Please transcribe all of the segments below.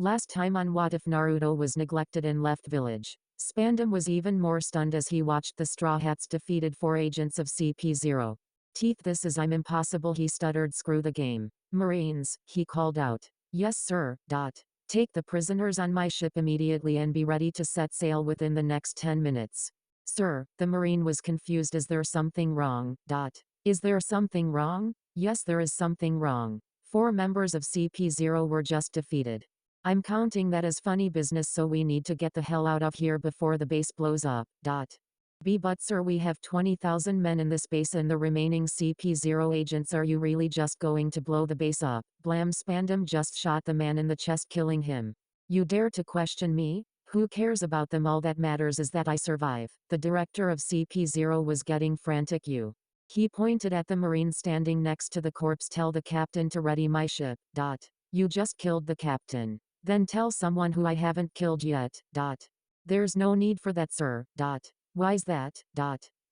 Last time on What If Naruto was neglected and left village. Spandam was even more stunned as he watched the Straw Hats defeated 4 agents of CP0. Teeth, this is I'm impossible, he stuttered. Screw the game. Marines, he called out. Yes sir. Take the prisoners on my ship immediately and be ready to set sail within the next 10 minutes. Sir, the Marine was confused. Is there something wrong? Is there something wrong? Yes, there is something wrong. 4 members of CP0 were just defeated. I'm counting that as funny business, so we need to get the hell out of here before the base blows up. But sir, we have 20,000 men in this base and the remaining CP0 agents. Are you really just going to blow the base up? Blam! Spandam just shot the man in the chest, killing him. You dare to question me? Who cares about them? All that matters is that I survive. The director of CP0 was getting frantic. He pointed at the Marine standing next to the corpse. Tell the captain to ready my ship. You just killed the captain. Then tell someone who I haven't killed yet. There's no need for that, sir. Why's that?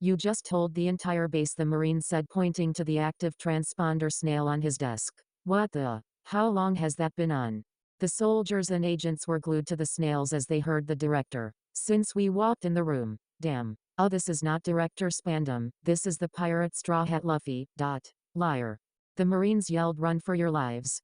You just told the entire base, the Marine said, pointing to the active transponder snail on his desk. What the? How long has that been on? The soldiers and agents were glued to the snails as they heard the director. Since we walked in the room. Damn. Oh, this is not Director Spandam, this is the pirate Straw Hat Luffy. Liar. The Marines yelled, run for your lives.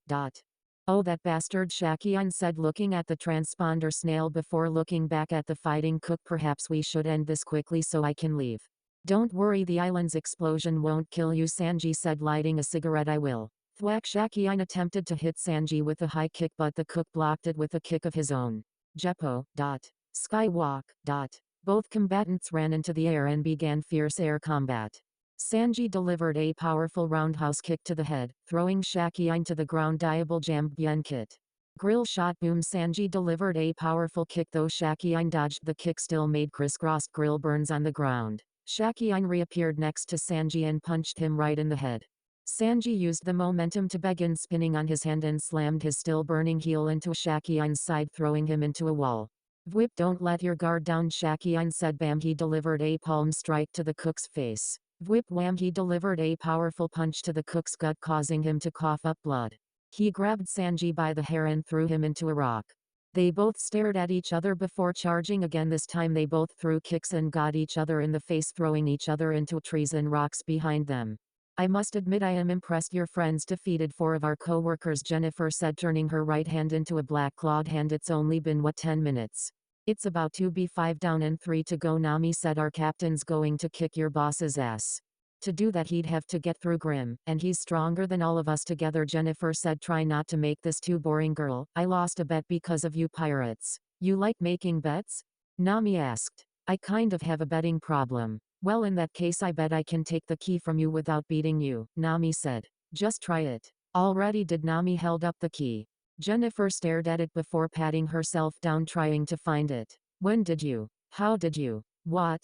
Oh, that bastard, Shakian said, looking at the transponder snail before looking back at the fighting cook. Perhaps we should end this quickly so I can leave. Don't worry, the island's explosion won't kill you, Sanji said, lighting a cigarette. I will. Thwack! Shakian attempted to hit Sanji with a high kick, but the cook blocked it with a kick of his own. Jeppo. Skywalk. Both combatants ran into the air and began fierce air combat. Sanji delivered a powerful roundhouse kick to the head, throwing Shakian to the ground. Diable Jam Bien Kit. Grill shot. Boom! Sanji delivered a powerful kick, though Shakian dodged the kick, still made crisscrossed grill burns on the ground. Shakian reappeared next to Sanji and punched him right in the head. Sanji used the momentum to begin spinning on his hand and slammed his still burning heel into Shakian's side, throwing him into a wall. Whip! Don't let your guard down, Shakian said. Bam! He delivered a palm strike to the cook's face. Whip! Wham! He delivered a powerful punch to the cook's gut, causing him to cough up blood. He grabbed Sanji by the hair and threw him into a rock. They both stared at each other before charging again. This time they both threw kicks and got each other in the face, throwing each other into trees and rocks behind them. I must admit I am impressed. Your friends defeated 4 of our co-workers, Jennifer said, turning her right hand into a black clawed hand. It's only been 10 minutes? It's about to be 5 down and 3 to go, Nami said. Our captain's going to kick your boss's ass. To do that he'd have to get through Grim, and he's stronger than all of us together, Jennifer said. Try not to make this too boring, girl. I lost a bet because of you pirates. You like making bets? Nami asked. I kind of have a betting problem. Well, in that case I bet I can take the key from you without beating you, Nami said. Just try it. Already did. Nami held up the key. Jennifer stared at it before patting herself down, trying to find it. When did you? How did you? What?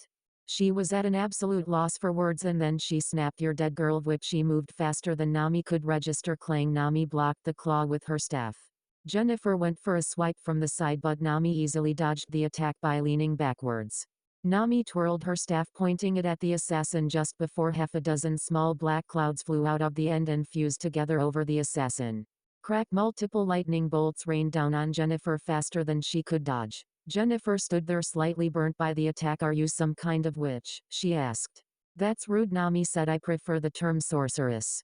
She was at an absolute loss for words, and then she snapped. You're dead, girl. Whip! She moved faster than Nami could register. Clang! Nami blocked the claw with her staff. Jennifer went for a swipe from the side, but Nami easily dodged the attack by leaning backwards. Nami twirled her staff, pointing it at the assassin just before half a dozen small black clouds flew out of the end and fused together over the assassin. Crack! Multiple lightning bolts rained down on Jennifer faster than she could dodge. Jennifer stood there slightly burnt by the attack. Are you some kind of witch? She asked. That's rude, Nami said. I prefer the term sorceress.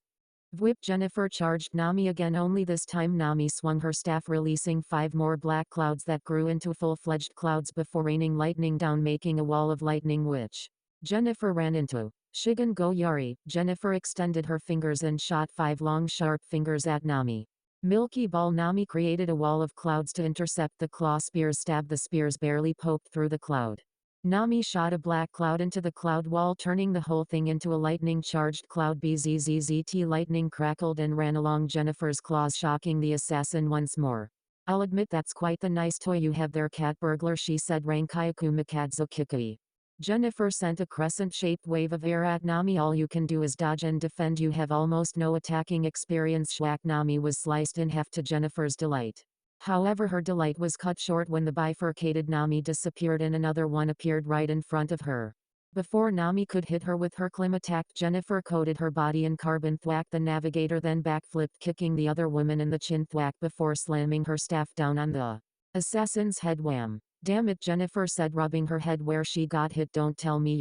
Whip! Jennifer charged Nami again, only this time Nami swung her staff, releasing 5 more black clouds that grew into full-fledged clouds before raining lightning down, making a wall of lightning which Jennifer ran into. Shigen go Yari! Jennifer extended her fingers and shot 5 long sharp fingers at Nami. Milky Ball! Nami created a wall of clouds to intercept the claw spears. Stab! The spears barely poked through the cloud. Nami shot a black cloud into the cloud wall, turning the whole thing into a lightning-charged cloud. Bzzzt! Lightning crackled and ran along Jennifer's claws, shocking the assassin once more. I'll admit that's quite the nice toy you have there, cat burglar, she said. Rankaiku Mikazo Kikui. Jennifer sent a crescent-shaped wave of air at Nami. All you can do is dodge and defend. You have almost no attacking experience. Schwack! Nami was sliced in half to Jennifer's delight. However, her delight was cut short when the bifurcated Nami disappeared and another one appeared right in front of her. Before Nami could hit her with her climattack, Jennifer coated her body in carbon thwack the navigator, then backflipped, kicking the other woman in the chin thwack before slamming her staff down on the assassin's head. Wham! Damn it, Jennifer said, rubbing her head where she got hit. Don't tell me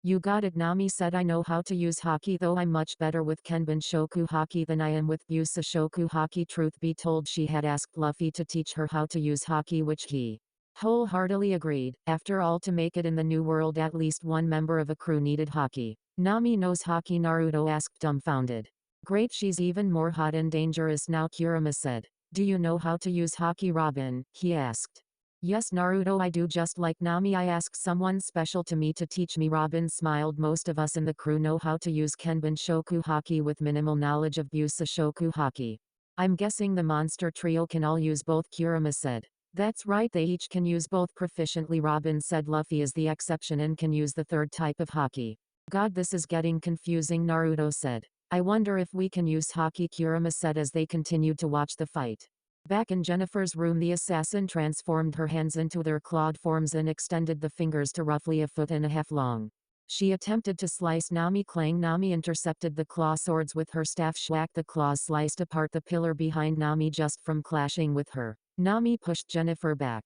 you got it, Nami said. I know how to use haki, though I'm much better with Kenbun Shoku haki than I am with Busa Shoku haki. Truth be told, she had asked Luffy to teach her how to use haki, which he wholeheartedly agreed. After all, to make it in the new world, at least one member of a crew needed haki. Nami knows haki, Naruto asked, dumbfounded. Great, she's even more hot and dangerous now, Kurama said. Do you know how to use haki, Robin? He asked. Yes, Naruto, I do. Just like Nami, I asked someone special to me to teach me. Robin smiled. Most of us in the crew know how to use Kenbun Shoku haki with minimal knowledge of Busa Shoku haki. I'm guessing the monster trio can all use both, Kurama said. That's right, they each can use both proficiently, Robin said. Luffy is the exception and can use the third type of haki. God, this is getting confusing, Naruto said. I wonder if we can use haki, Kurama said as they continued to watch the fight. Back in Jennifer's room, the assassin transformed her hands into their clawed forms and extended the fingers to roughly 1.5 feet long. She attempted to slice Nami. Clang! Nami intercepted the claw swords with her staff. Schwack! The claws sliced apart the pillar behind Nami just from clashing with her. Nami pushed Jennifer back.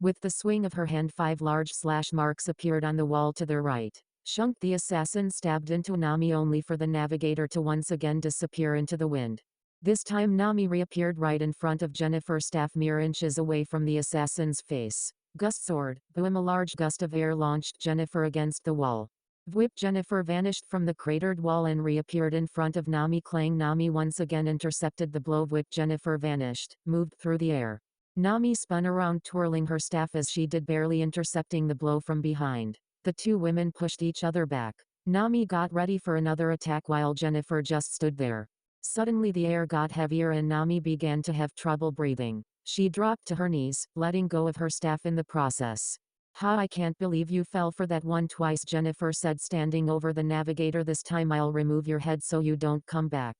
With the swing of her hand, 5 large slash marks appeared on the wall to their right. Shunk! The assassin stabbed into Nami, only for the navigator to once again disappear into the wind. This time Nami reappeared right in front of Jennifer, staff mere inches away from the assassin's face. Gust sword, boom! A large gust of air launched Jennifer against the wall. Whip! Jennifer vanished from the cratered wall and reappeared in front of Nami. Clang! Nami once again intercepted the blow. Whip! Jennifer vanished, moved through the air. Nami spun around, twirling her staff as she did, barely intercepting the blow from behind. The two women pushed each other back. Nami got ready for another attack while Jennifer just stood there. Suddenly the air got heavier and Nami began to have trouble breathing. She dropped to her knees, letting go of her staff in the process. Ha, I can't believe you fell for that one twice, Jennifer said, standing over the navigator. This time I'll remove your head so you don't come back.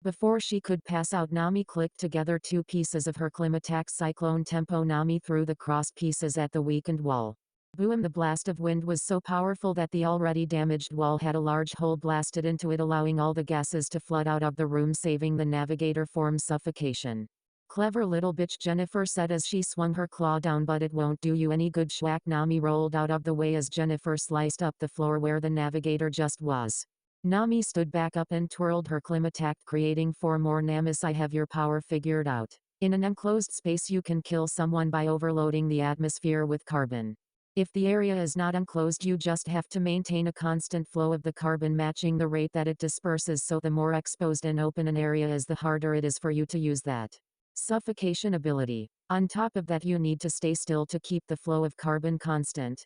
Before she could pass out, Nami clicked together 2 pieces of her climattack cyclone tempo. Nami threw the cross pieces at the weakened wall. Boom! The blast of wind was so powerful that the already damaged wall had a large hole blasted into it, allowing all the gases to flood out of the room, saving the navigator from suffocation. Clever little bitch, Jennifer said as she swung her claw down, but it won't do you any good. Schwack! Nami rolled out of the way as Jennifer sliced up the floor where the navigator just was. Nami stood back up and twirled her climattack, creating 4 more Namis. I have your power figured out. In an enclosed space you can kill someone by overloading the atmosphere with carbon. If the area is not enclosed, you just have to maintain a constant flow of the carbon matching the rate that it disperses, so the more exposed and open an area is, the harder it is for you to use that suffocation ability. On top of that, you need to stay still to keep the flow of carbon constant.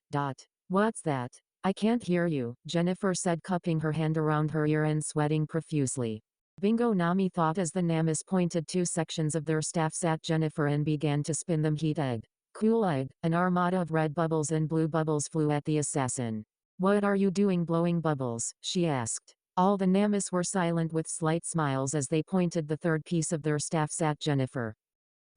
What's that? I can't hear you, Jennifer said, cupping her hand around her ear and sweating profusely. Bingo, Nami thought as the Namis pointed 2 sections of their staffs at Jennifer and began to spin them. Heat egg. Cool egg. An armada of red bubbles and blue bubbles flew at the assassin. What are you doing blowing bubbles? She asked. All the Namis were silent with slight smiles as they pointed the 3rd piece of their staffs at Jennifer.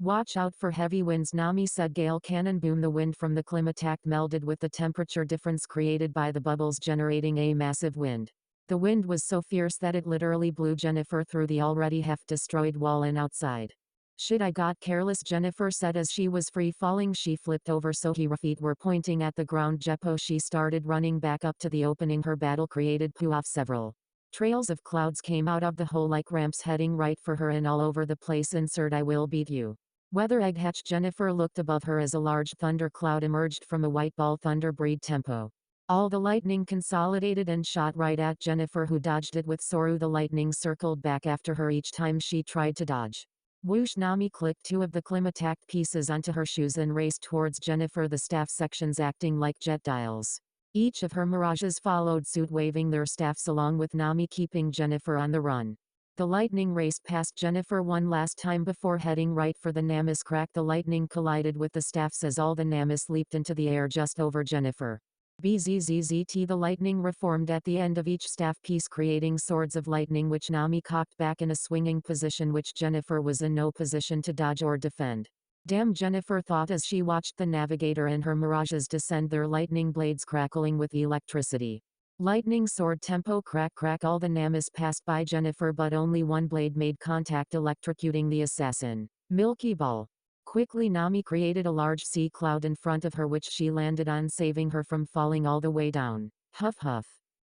Watch out for heavy winds, Nami said. Gale cannon. Boom! The wind from the climattack melded with the temperature difference created by the bubbles, generating a massive wind. The wind was so fierce that it literally blew Jennifer through the already half-destroyed wall and outside. Shit, I got careless, Jennifer said as she was free falling. She flipped over so her feet were pointing at the ground. Jeppo! She started running back up to the opening her battle created. Poof! Several trails of clouds came out of the hole like ramps heading right for her and all over the place. Insert I will beat you. Weather egg hatch. Jennifer looked above her as a large thunder cloud emerged from a white ball. Thunder breed tempo. All the lightning consolidated and shot right at Jennifer, who dodged it with Soru. The lightning circled back after her each time she tried to dodge. Whoosh! Nami clicked 2 of the climattack pieces onto her shoes and raced towards Jennifer, the staff sections acting like jet dials. Each of her mirages followed suit, waving their staffs along with Nami, keeping Jennifer on the run. The lightning raced past Jennifer one last time before heading right for the Namis. Crack! The lightning collided with the staffs as all the Namis leaped into the air just over Jennifer. Bzzzt! The lightning reformed at the end of each staff piece, creating swords of lightning, which Nami cocked back in a swinging position which Jennifer was in no position to dodge or defend. Damn, Jennifer thought as she watched the navigator and her mirages descend, their lightning blades crackling with electricity. Lightning soared, tempo crack crack. All the namas passed by Jennifer, but only one blade made contact, electrocuting the assassin. Milky Ball. Quickly Nami created a large sea cloud in front of her, which she landed on, saving her from falling all the way down. Huff huff.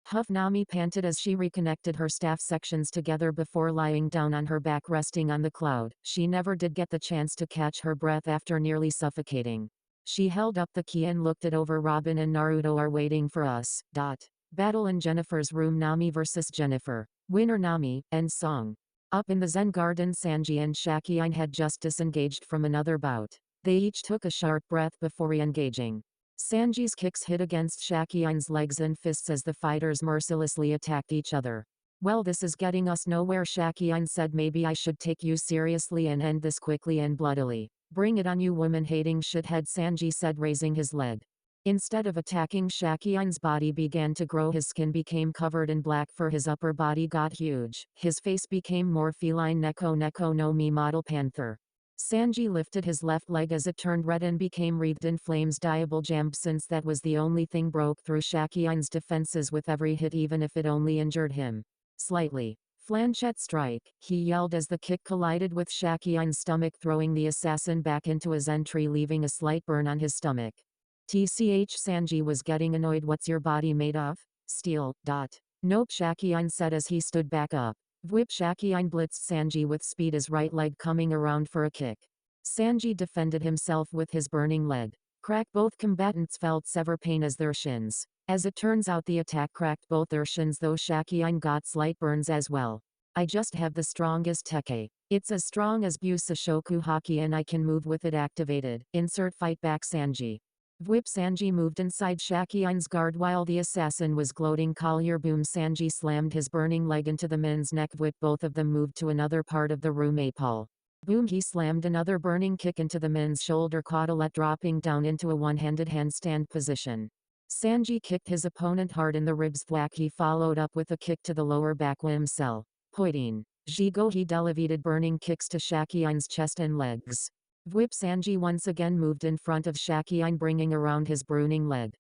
Huff, Nami panted as she reconnected her staff sections together before lying down on her back, resting on the cloud. She never did get the chance to catch her breath after nearly suffocating. She held up the key and looked it over. Robin and Naruto are waiting for us. Battle in Jennifer's room. Nami vs Jennifer. Winner Nami. End song. Up in the Zen garden, Sanji and Shakiyin had just disengaged from another bout. They each took a sharp breath before re-engaging. Sanji's kicks hit against Shakiyin's legs and fists as the fighters mercilessly attacked each other. Well, this is getting us nowhere, Shakiyin said. Maybe I should take you seriously and end this quickly and bloodily. Bring it on, you woman-hating shithead, Sanji said, raising his leg. Instead of attacking, Shakiyin's body began to grow. His skin became covered in black fur, his upper body got huge, his face became more feline. Neko no Mi model panther. Sanji lifted his left leg as it turned red and became wreathed in flames. Diable jammed, since that was the only thing broke through Shakiyin's defenses with every hit, even if it only injured him slightly. Flanchette strike, he yelled as the kick collided with Shakiyin's stomach, throwing the assassin back into his entry, leaving a slight burn on his stomach. TCH, Sanji was getting annoyed. What's your body made of? Steel. Nope, Shakiyin said as he stood back up. Whip, Shakiyin blitzed Sanji with speed, his right leg coming around for a kick. Sanji defended himself with his burning leg. Crack, both combatants felt severe pain as their shins. As it turns out, the attack cracked both their shins, though Shakiyin got slight burns as well. I just have the strongest teke. It's as strong as Busashoku Haki and I can move with it activated. Insert fight back, Sanji. Whip, Sanji moved inside Shakiyin's guard while the assassin was gloating. Collier boom, Sanji slammed his burning leg into the man's neck. Whip, both of them moved to another part of the room. Apal. Boom, he slammed another burning kick into the man's shoulder. Cautelet, dropping down into a one-handed handstand position. Sanji kicked his opponent hard in the ribs. Thwack, he followed up with a kick to the lower back. Wim cell. Poitin. Jigo, he delegated burning kicks to Shakiyin's chest and legs. Whip, Sanji once again moved in front of Shakiyin, bringing around his burning leg.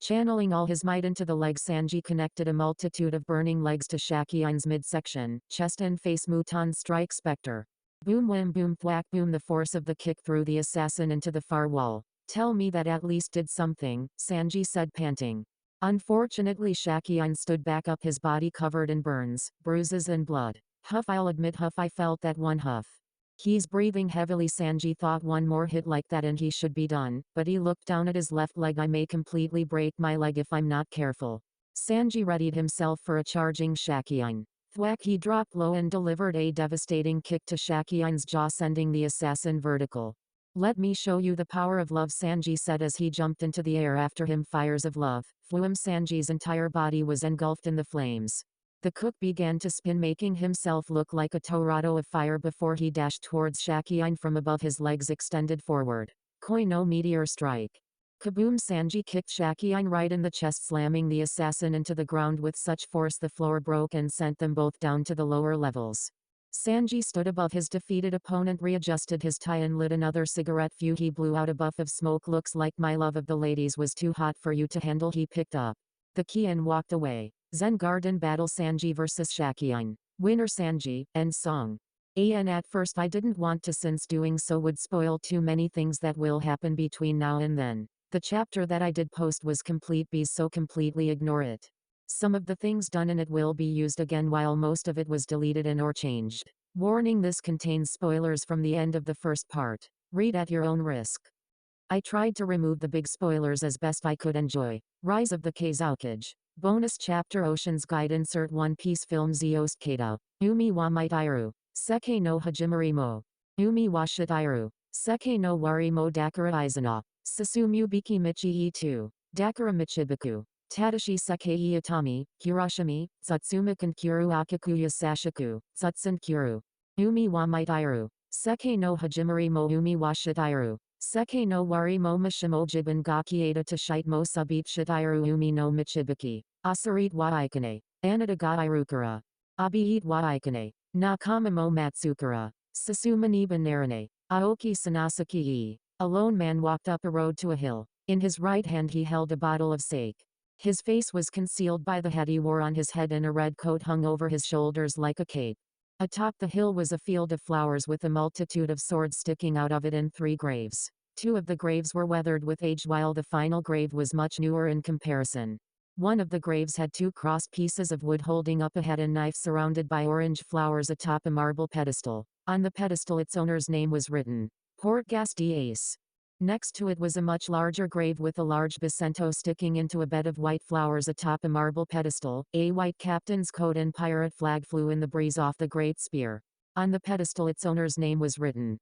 Channeling all his might into the leg, Sanji connected a multitude of burning legs to Shakiyin's midsection, chest and face. Muton strike, Spectre. Boom, wham, boom, thwack, boom. The force of the kick threw the assassin into the far wall. Tell me that at least did something, Sanji said, panting. Unfortunately, Shakiyin stood back up, his body covered in burns, bruises and blood. Huff, I'll admit, Huff, I felt that one. Huff. He's breathing heavily. Sanji thought one more hit like that and he should be done, but he looked down at his left leg. I may completely break my leg if I'm not careful. Sanji readied himself for a charging Shakiyin. Thwack, he dropped low and delivered a devastating kick to Shakiyin's jaw, sending the assassin vertical. Let me show you the power of love, Sanji said as he jumped into the air after him. Fires of love. Fluim, Sanji's entire body was engulfed in the flames. The cook began to spin, making himself look like a tornado of fire before he dashed towards Shakiyin from above, his legs extended forward. Koi no meteor strike. Kaboom, Sanji kicked Shakiyin right in the chest, slamming the assassin into the ground with such force the floor broke and sent them both down to the lower levels. Sanji stood above his defeated opponent, readjusted his tie and lit another cigarette. Phew, he blew out a puff of smoke. Looks like my love of the ladies was too hot for you to handle. He picked up the key and walked away. Zen Garden Battle, Sanji vs Shakiyin. Winner Sanji. End song. And at first I didn't want to, since doing so would spoil too many things that will happen between now and then. The chapter that I did post was complete B, so completely ignore it. Some of the things done in it will be used again, while most of it was deleted and or changed. Warning, this contains spoilers from the end of the first part. Read at your own risk. I tried to remove the big spoilers as best I could. Enjoy. Rise of the Kaizoukage. Bonus chapter Ocean's Guide. Insert One Piece film Zeost Kata. Umi wa maitairu. Seke no hajimari mo. Umi wa shitairu. Seke no wari mo dakara izana. Susumu biki michi e2. Dakara michibiku. Tadashi seke e atami. Kurashimi. Tsutsumikan kuru akakuya sashiku. Tsutsun kuru. Umi wa maitairu. Seke no hajimari mo. Umi wa shitairu. Seke no wari mo mishimo jibin ga kieta to shite mo subit shitairu. Umi no michibiki. Asarit wa ikane. Anata ga irukara. Abiit wa ikane. Nakama mo matsukara. Susumaniba narane. Aoki Sanasaki. A lone man walked up a road to a hill. In his right hand he held a bottle of sake. His face was concealed by the hat he wore on his head, and a red coat hung over his shoulders like a cape. Atop the hill was a field of flowers with a multitude of swords sticking out of it, and 3 graves. 2 of the graves were weathered with age, while the final grave was much newer in comparison. One of the graves had 2 crossed pieces of wood holding up a hat and knife surrounded by orange flowers atop a marble pedestal. On the pedestal its owner's name was written. Port Gas d'Ace. Next to it was a much larger grave with a large bacento sticking into a bed of white flowers atop a marble pedestal. A white captain's coat and pirate flag flew in the breeze off the great spear. On the pedestal its owner's name was written.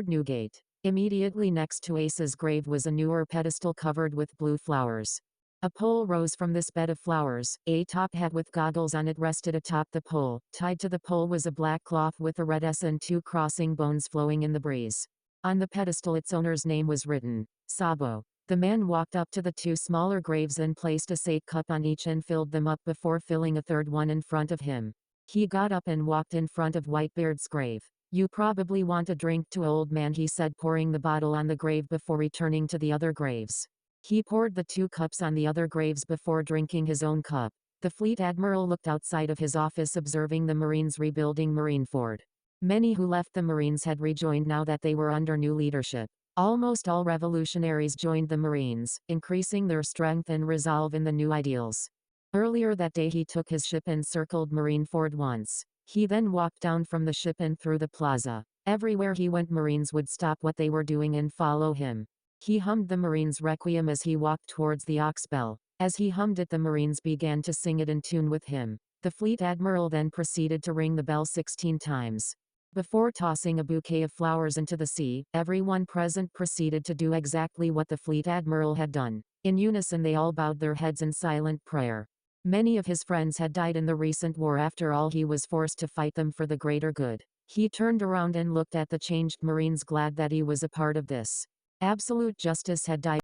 Newgate. Immediately next to Ace's grave was a newer pedestal covered with blue flowers. A pole rose from this bed of flowers. A top hat with goggles on it rested atop the pole. Tied to the pole was a black cloth with a red S and 2 crossing bones flowing in the breeze. On the pedestal its owner's name was written. Sabo. The man walked up to the 2 smaller graves and placed a sake cup on each and filled them up before filling a third one in front of him. He got up and walked in front of Whitebeard's grave. "You probably want a drink too, old man," he said, pouring the bottle on the grave before returning to the other graves. He poured the 2 cups on the other graves before drinking his own cup. The fleet admiral looked outside of his office, observing the Marines rebuilding Marineford. Many who left the Marines had rejoined now that they were under new leadership. Almost all revolutionaries joined the Marines, increasing their strength and resolve in the new ideals. Earlier that day he took his ship and circled Marineford once. He then walked down from the ship and through the plaza. Everywhere he went Marines would stop what they were doing and follow him. He hummed the Marines' requiem as he walked towards the ox bell. As he hummed it the Marines began to sing it in tune with him. The fleet admiral then proceeded to ring the bell 16 times. Before tossing a bouquet of flowers into the sea, everyone present proceeded to do exactly what the fleet admiral had done. In unison they all bowed their heads in silent prayer. Many of his friends had died in the recent war. After all, he was forced to fight them for the greater good. He turned around and looked at the changed Marines, glad that he was a part of this. Absolute justice had died.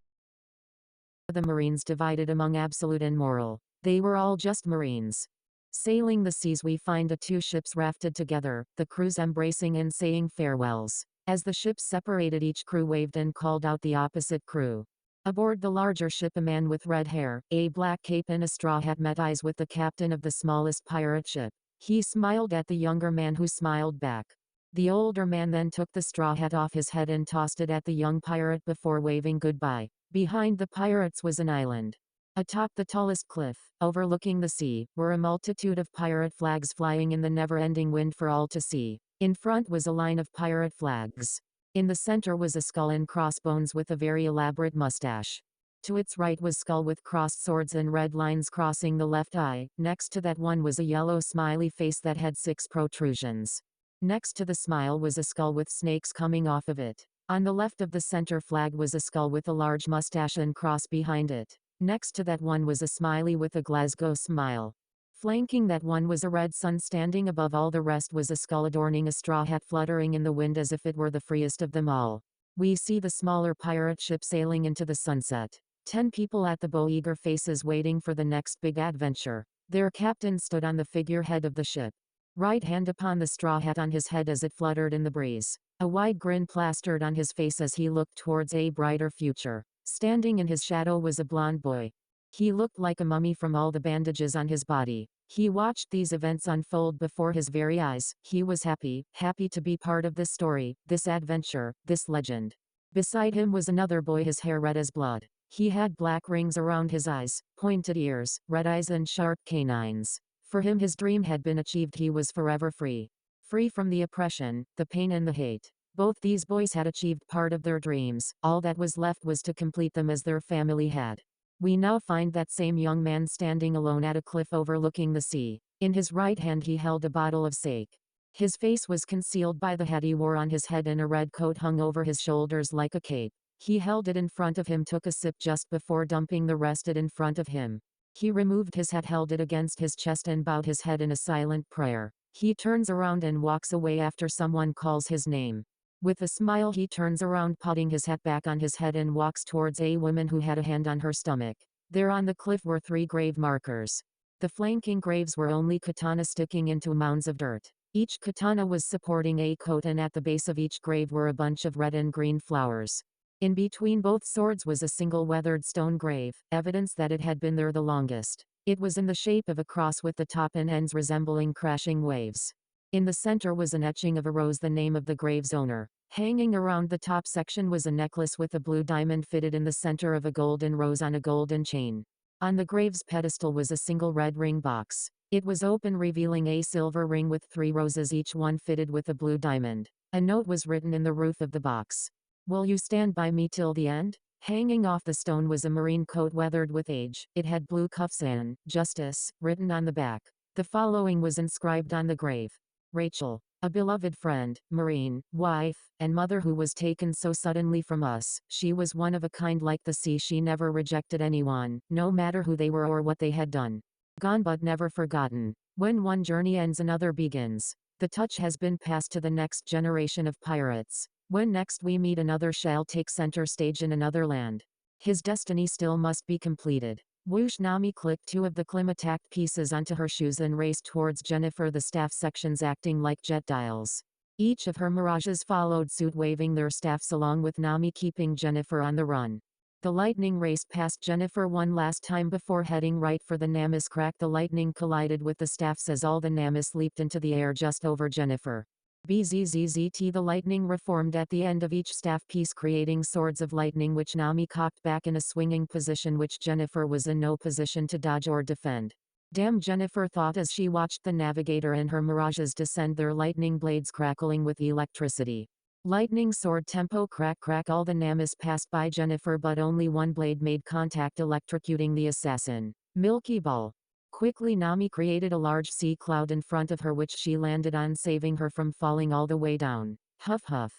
The Marines divided among absolute and moral. They were all just Marines. Sailing the seas we find the 2 ships rafted together, the crews embracing and saying farewells. As the ships separated each crew waved and called out the opposite crew. Aboard the larger ship a man with red hair, a black cape and a straw hat met eyes with the captain of the smallest pirate ship. He smiled at the younger man who smiled back. The older man then took the straw hat off his head and tossed it at the young pirate before waving goodbye. Behind the pirates was an island. Atop the tallest cliff, overlooking the sea, were a multitude of pirate flags flying in the never-ending wind for all to see. In front was a line of pirate flags. In the center was a skull and crossbones with a very elaborate mustache. To its right was skull with crossed swords and red lines crossing the left eye. Next to that one was a yellow smiley face that had 6 protrusions. Next to the smile was a skull with snakes coming off of it. On the left of the center flag was a skull with a large mustache and cross behind it. Next to that one was a smiley with a Glasgow smile. Flanking that one was a red sun. Standing above all the rest was a skull adorning a straw hat fluttering in the wind as if it were the freest of them all. We see the smaller pirate ship sailing into the sunset. 10 people at the bow, eager faces waiting for the next big adventure. Their captain stood on the figurehead of the ship. Right hand upon the straw hat on his head as it fluttered in the breeze. A wide grin plastered on his face as he looked towards a brighter future. Standing in his shadow was a blond boy. He looked like a mummy from all the bandages on his body. He watched these events unfold before his very eyes. He was happy to be part of this story, this adventure, this legend. Beside him was another boy, his hair red as blood. He had black rings around his eyes, pointed ears, red eyes and sharp canines. For him his dream had been achieved. He was forever free. Free from the oppression, the pain and the hate. Both these boys had achieved part of their dreams. All that was left was to complete them as their family had. We now find that same young man standing alone at a cliff overlooking the sea. In his right hand he held a bottle of sake. His face was concealed by the hat he wore on his head and a red coat hung over his shoulders like a cape. He held it in front of him, took a sip just before dumping the rest it in front of him. He removed his hat, held it against his chest and bowed his head in a silent prayer. He turns around and walks away after someone calls his name. With a smile he turns around, putting his hat back on his head, and walks towards a woman who had a hand on her stomach. There on the cliff were 3 grave markers. The flanking graves were only katana sticking into mounds of dirt. Each katana was supporting a coat, and at the base of each grave were a bunch of red and green flowers. In between both swords was a single weathered stone grave, evidence that it had been there the longest. It was in the shape of a cross with the top and ends resembling crashing waves. In the center was an etching of a rose, the name of the grave's owner. Hanging around the top section was a necklace with a blue diamond fitted in the center of a golden rose on a golden chain. On the grave's pedestal was a single red ring box. It was open, revealing a silver ring with 3 roses, each one fitted with a blue diamond. A note was written in the roof of the box. "Will you stand by me till the end?" Hanging off the stone was a marine coat weathered with age. It had blue cuffs and "Justice" written on the back. The following was inscribed on the grave. Rachel, a beloved friend, marine, wife, and mother who was taken so suddenly from us. She was one of a kind like the sea. She never rejected anyone, no matter who they were or what they had done. Gone but never forgotten. When one journey ends, another begins. The touch has been passed to the next generation of pirates. When next we meet, another shall take center stage in another land. His destiny still must be completed. Whoosh! Nami clicked 2 of the Climatact pieces onto her shoes and raced towards Jennifer, the staff sections acting like jet dials. Each of her mirages followed suit, waving their staffs along with Nami, keeping Jennifer on the run. The lightning raced past Jennifer one last time before heading right for the Namis crack. The lightning collided with the staffs as all the Namis leaped into the air just over Jennifer. Bzzzt. The lightning reformed at the end of each staff piece, creating swords of lightning, which Nami cocked back in a swinging position which Jennifer was in no position to dodge or defend. Damn, Jennifer thought as she watched the navigator and her mirages descend, their lightning blades crackling with electricity. Lightning sword tempo, crack crack. All the Namis passed by Jennifer, but only one blade made contact, electrocuting the assassin. Milky Ball. Quickly Nami created a large sea cloud in front of her, which she landed on, saving her from falling all the way down. Huff huff.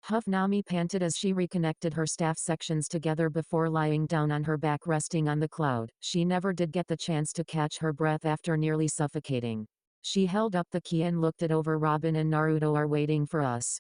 Huff! Nami panted as she reconnected her staff sections together before lying down on her back, resting on the cloud. She never did get the chance to catch her breath after nearly suffocating. She held up the key and looked it over. Robin and Naruto are waiting for us.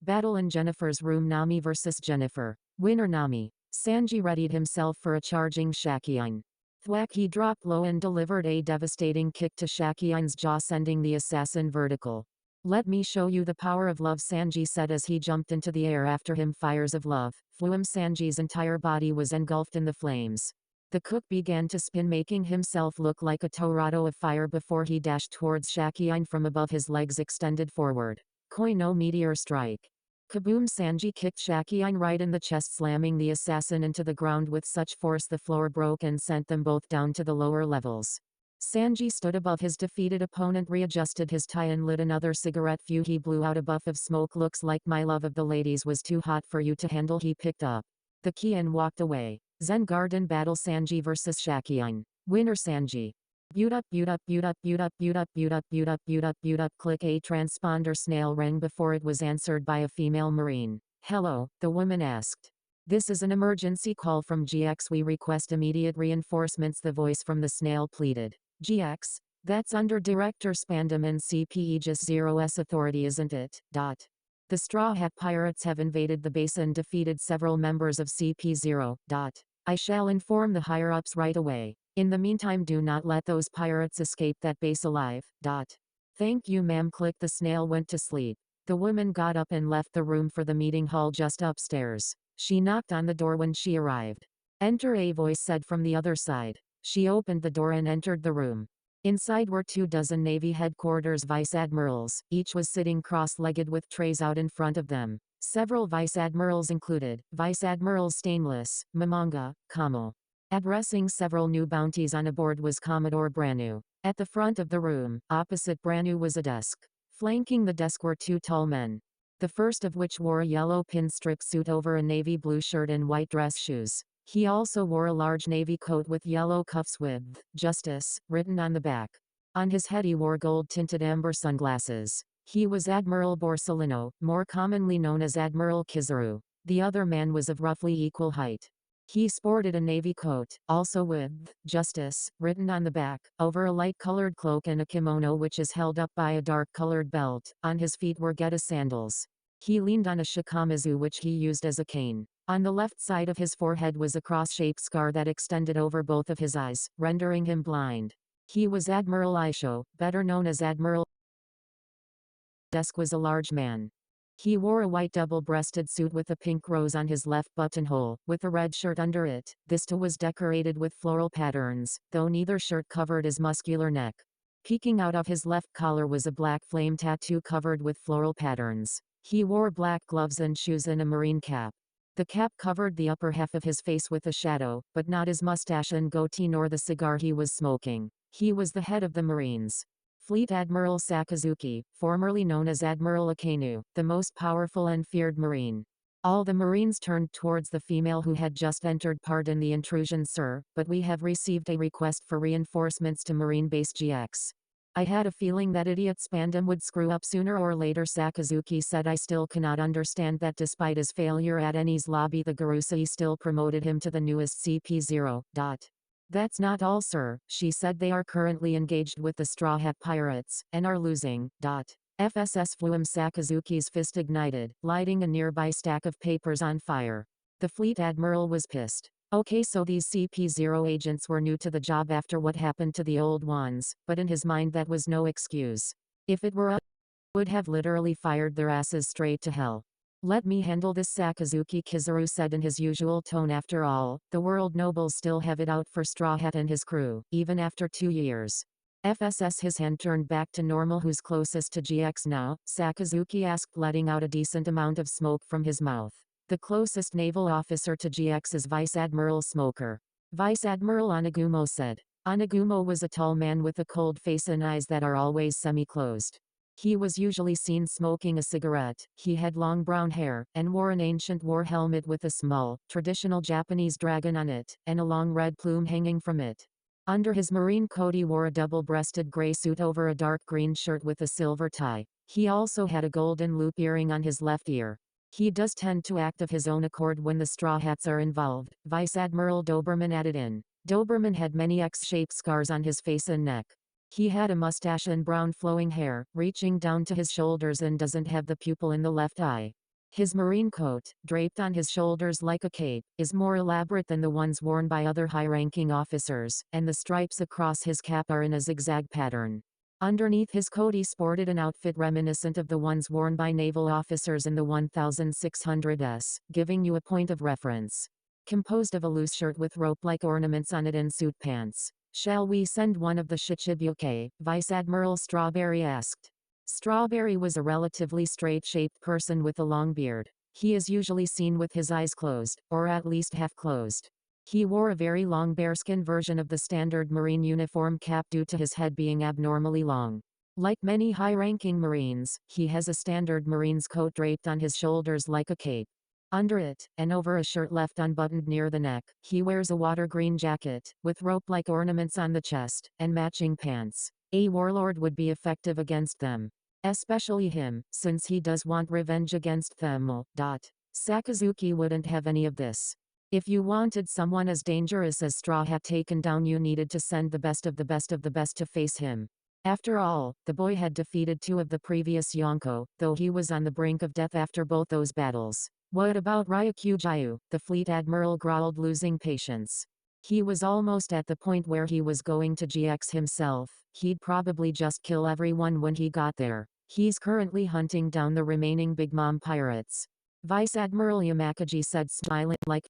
Battle in Jennifer's room. Nami versus Jennifer. Winner Nami. Sanji readied himself for a charging Shakian. Thwack! He dropped low and delivered a devastating kick to Shakian's jaw, sending the assassin vertical. "Let me show you the power of love," Sanji said as he jumped into the air after him. Fires of love. Flume! Sanji's entire body was engulfed in the flames. The cook began to spin, making himself look like a tornado of fire before he dashed towards Shakian from above, his legs extended forward. Koi no meteor strike. Kaboom! Sanji kicked Shakian right in the chest, slamming the assassin into the ground with such force the floor broke and sent them both down to the lower levels. Sanji stood above his defeated opponent, readjusted his tie and lit another cigarette. Phew! He blew out a puff of smoke. "Looks like my love of the ladies was too hot for you to handle." He picked up the key and walked away. Zen Garden battle. Sanji versus Shakian. Winner Sanji. Butte up, butte up, butte up, butte up, butte up, butte up, butte up, butte up, butte up. Click. A transponder snail rang before it was answered by a female marine. "Hello," the woman asked. "This is an emergency call from GX. We request immediate reinforcements," the voice from the snail pleaded. "GX? That's under Director Spandam and CP Aegis Zero's authority, isn't it? The Straw Hat Pirates have invaded the base and defeated several members of CP0. I shall inform the higher-ups right away. In the meantime, do not let those pirates escape that base alive. Thank you, ma'am." Click. The snail went to sleep. The woman got up and left the room for the meeting hall just upstairs. She knocked on the door when she arrived. "Enter," a voice said from the other side. She opened the door and entered the room. Inside were 24 Navy headquarters vice admirals. Each was sitting cross-legged with trays out in front of them. Several vice admirals included Vice Admirals Stainless, Mamanga, Kamo. Addressing several new bounties on a board was Commodore Branu. At the front of the room, opposite Branu, was a desk. Flanking the desk were 2 tall men. The first of which wore a yellow pinstripe suit over a navy blue shirt and white dress shoes. He also wore a large navy coat with yellow cuffs with "Justice" written on the back. On his head he wore gold-tinted amber sunglasses. He was Admiral Borsellino, more commonly known as Admiral Kizaru. The other man was of roughly equal height. He sported a navy coat, also with "Justice" written on the back, over a light-colored cloak and a kimono which is held up by a dark-colored belt. On his feet were Geta sandals. He leaned on a shikamazu which he used as a cane. On the left side of his forehead was a cross-shaped scar that extended over both of his eyes, rendering him blind. He was Admiral Aisho, better known as Admiral desk was a large man. He wore a white double-breasted suit with a pink rose on his left buttonhole, with a red shirt under it. This too was decorated with floral patterns, though neither shirt covered his muscular neck. Peeking out of his left collar was a black flame tattoo covered with floral patterns. He wore black gloves and shoes and a marine cap. The cap covered the upper half of his face with a shadow, but not his mustache and goatee nor the cigar he was smoking. He was the head of the Marines. Fleet Admiral Sakazuki, formerly known as Admiral Akainu, the most powerful and feared Marine. All the Marines turned towards the female who had just entered part in the intrusion. Sir, but we have received a request for reinforcements to Marine Base GX. I had a feeling that idiot Spandam would screw up sooner or later. Sakazuki said. I still cannot understand that despite his failure at Eni's lobby the Garusei still promoted him to the newest CP0. That's not all, sir, she said. They are currently engaged with the Straw Hat Pirates, and are losing. FSS Flume. Sakazuki's fist ignited, lighting a nearby stack of papers on fire. The fleet admiral was pissed. Okay, so these CP0 agents were new to the job after what happened to the old ones, but in his mind that was no excuse. If it were us, he would have literally fired their asses straight to hell. Let me handle this, Sakazuki Kizaru said in his usual tone. After all, the world nobles still have it out for Straw Hat and his crew, even after 2 years. FSS. His hand turned back to normal. Who's closest to GX now? Sakazuki asked, letting out a decent amount of smoke from his mouth. The closest naval officer to GX is Vice Admiral Smoker. Vice Admiral Onagumo said. Onagumo was a tall man with a cold face and eyes that are always semi-closed. He was usually seen smoking a cigarette. He had long brown hair, and wore an ancient war helmet with a small, traditional Japanese dragon on it, and a long red plume hanging from it. Under his marine coat he wore a double-breasted gray suit over a dark green shirt with a silver tie. He also had a golden loop earring on his left ear. He does tend to act of his own accord when the Straw Hats are involved, Vice Admiral Doberman added in. Doberman had many X-shaped scars on his face and neck. He had a mustache and brown flowing hair, reaching down to his shoulders, and doesn't have the pupil in the left eye. His marine coat, draped on his shoulders like a cape, is more elaborate than the ones worn by other high-ranking officers, and the stripes across his cap are in a zigzag pattern. Underneath his coat he sported an outfit reminiscent of the ones worn by naval officers in the 1600s, giving you a point of reference. Composed of a loose shirt with rope-like ornaments on it and suit pants. Shall we send one of the Shichibuke? Vice Admiral Strawberry asked. Strawberry was a relatively straight-shaped person with a long beard. He is usually seen with his eyes closed, or at least half-closed. He wore a very long bearskin version of the standard Marine uniform cap due to his head being abnormally long. Like many high-ranking Marines, he has a standard Marine's coat draped on his shoulders like a cape. Under it, and over a shirt left unbuttoned near the neck, he wears a water green jacket, with rope-like ornaments on the chest, and matching pants. A warlord would be effective against them. Especially him, since he does want revenge against them. Sakazuki wouldn't have any of this. If you wanted someone as dangerous as Straw Hat taken down, you needed to send the best of the best of the best to face him. After all, the boy had defeated 2 of the previous Yonko, though he was on the brink of death after both those battles. What about Ryukyujiu? The fleet admiral growled, losing patience. He was almost at the point where he was going to GX himself. He'd probably just kill everyone when he got there. He's currently hunting down the remaining Big Mom pirates. Vice Admiral Yamakagi said, smiling like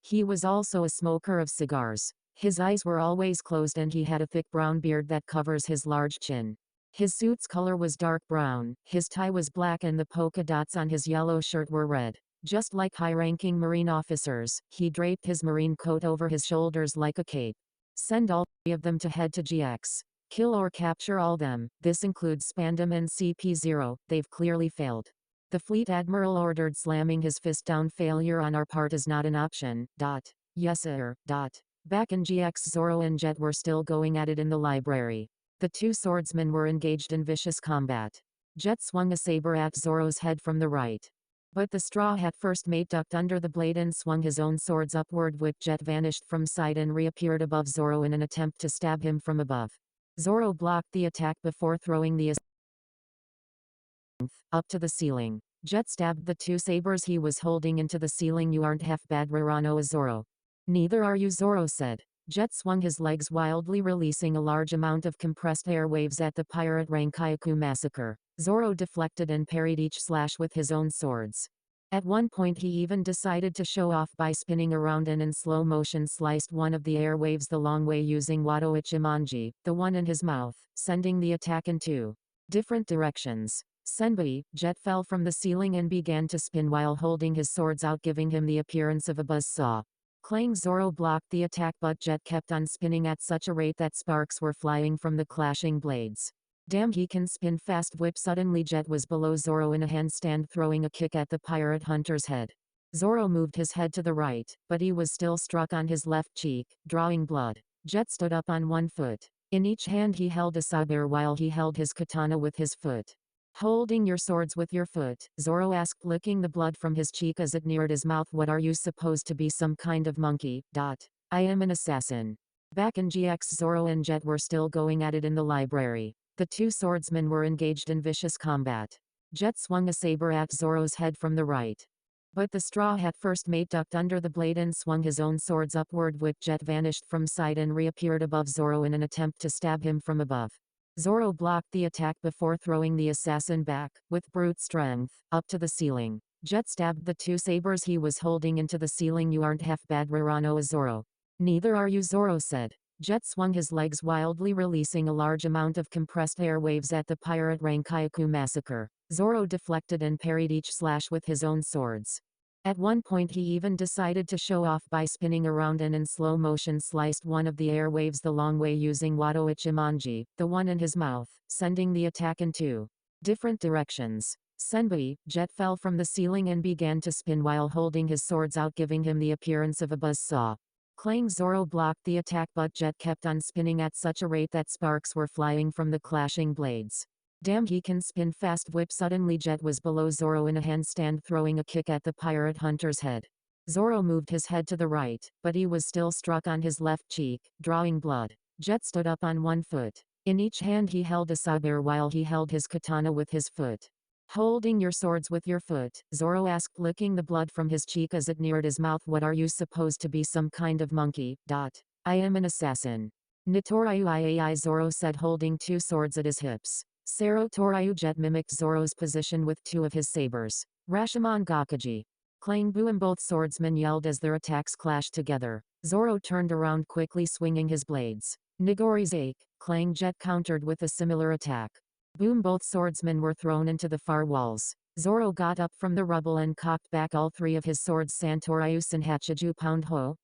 he was also a smoker of cigars. His eyes were always closed and he had a thick brown beard that covers his large chin. His suit's color was dark brown, his tie was black, and the polka dots on his yellow shirt were red. Just like high-ranking Marine officers, he draped his marine coat over his shoulders like a cape. Send all 3 of them to head to GX. Kill or capture all them. This includes Spandam and CP0, they've clearly failed. The fleet admiral ordered, slamming his fist down. Failure on our part is not an option. Yes sir. Back in GX, Zoro and Jet were still going at it in the library. The 2 swordsmen were engaged in vicious combat. Jet swung a saber at Zoro's head from the right. But the Straw Hat first mate ducked under the blade and swung his own swords upward, which Jet vanished from sight and reappeared above Zoro in an attempt to stab him from above. Zoro blocked the attack before throwing the up to the ceiling. Jet stabbed the 2 sabers he was holding into the ceiling. You aren't half bad, Rarano, Zoro. Neither are you, Zoro said. Jet swung his legs wildly, releasing a large amount of compressed air waves at the pirate Rankaiku massacre. Zoro deflected and parried each slash with his own swords. At one point he even decided to show off by spinning around and in slow motion sliced one of the air waves the long way using Wado Ichimonji, the one in his mouth, sending the attack in two different directions. Senbei, Jet fell from the ceiling and began to spin while holding his swords out, giving him the appearance of a buzzsaw. Clang. Zoro blocked the attack, but Jet kept on spinning at such a rate that sparks were flying from the clashing blades. Damn, he can spin fast. Whip. Suddenly Jet was below Zoro in a handstand, throwing a kick at the pirate hunter's head. Zoro moved his head to the right, but he was still struck on his left cheek, drawing blood. Jet stood up on one foot. In each hand he held a saber while he held his katana with his foot. Holding your swords with your foot, Zoro asked, licking the blood from his cheek as it neared his mouth. What are you supposed to be, some kind of monkey? I am an assassin. Back in GX, Zoro and Jet were still going at it in the library. The two swordsmen were engaged in vicious combat. Jet swung a saber at Zoro's head from the right. But the Straw Hat First Mate ducked under the blade and swung his own swords upward. Whip. Jet vanished from sight and reappeared above Zoro in an attempt to stab him from above. Zoro blocked the attack before throwing the assassin back, with brute strength, up to the ceiling. Jet stabbed the two sabers he was holding into the ceiling. You aren't half bad, Rarano, Zoro. Neither are you, Zoro said. Jet swung his legs wildly, releasing a large amount of compressed air waves at the pirate Rankaiku massacre. Zoro deflected and parried each slash with his own swords. At one point he even decided to show off by spinning around and in slow motion sliced one of the air waves the long way using Wado Ichimonji, the one in his mouth, sending the attack in two different directions. Senbei, Jet fell from the ceiling and began to spin while holding his swords out, giving him the appearance of a buzzsaw. Clang. Zoro blocked the attack, but Jet kept on spinning at such a rate that sparks were flying from the clashing blades. Damn, he can spin fast. Whip. Suddenly Jet was below Zoro in a handstand, throwing a kick at the pirate hunter's head. Zoro moved his head to the right, but he was still struck on his left cheek, drawing blood. Jet stood up on one foot. In each hand he held a saber while he held his katana with his foot. Holding your swords with your foot, Zoro asked, licking the blood from his cheek as it neared his mouth. What are you supposed to be, some kind of monkey? I am an assassin. Nitoryu Iai, Zoro said, holding two swords at his hips. Sero Toryu. Jet mimicked Zoro's position with two of his sabers. Rashomon Gakkaji. Clang. Boom. Both swordsmen yelled as their attacks clashed together. Zoro turned around quickly, swinging his blades. Nigori's ache. Clang. Jet countered with a similar attack. Boom. Both swordsmen were thrown into the far walls. Zoro got up from the rubble and cocked back all three of his swords. Santoryu Senhachiju Pound Ho.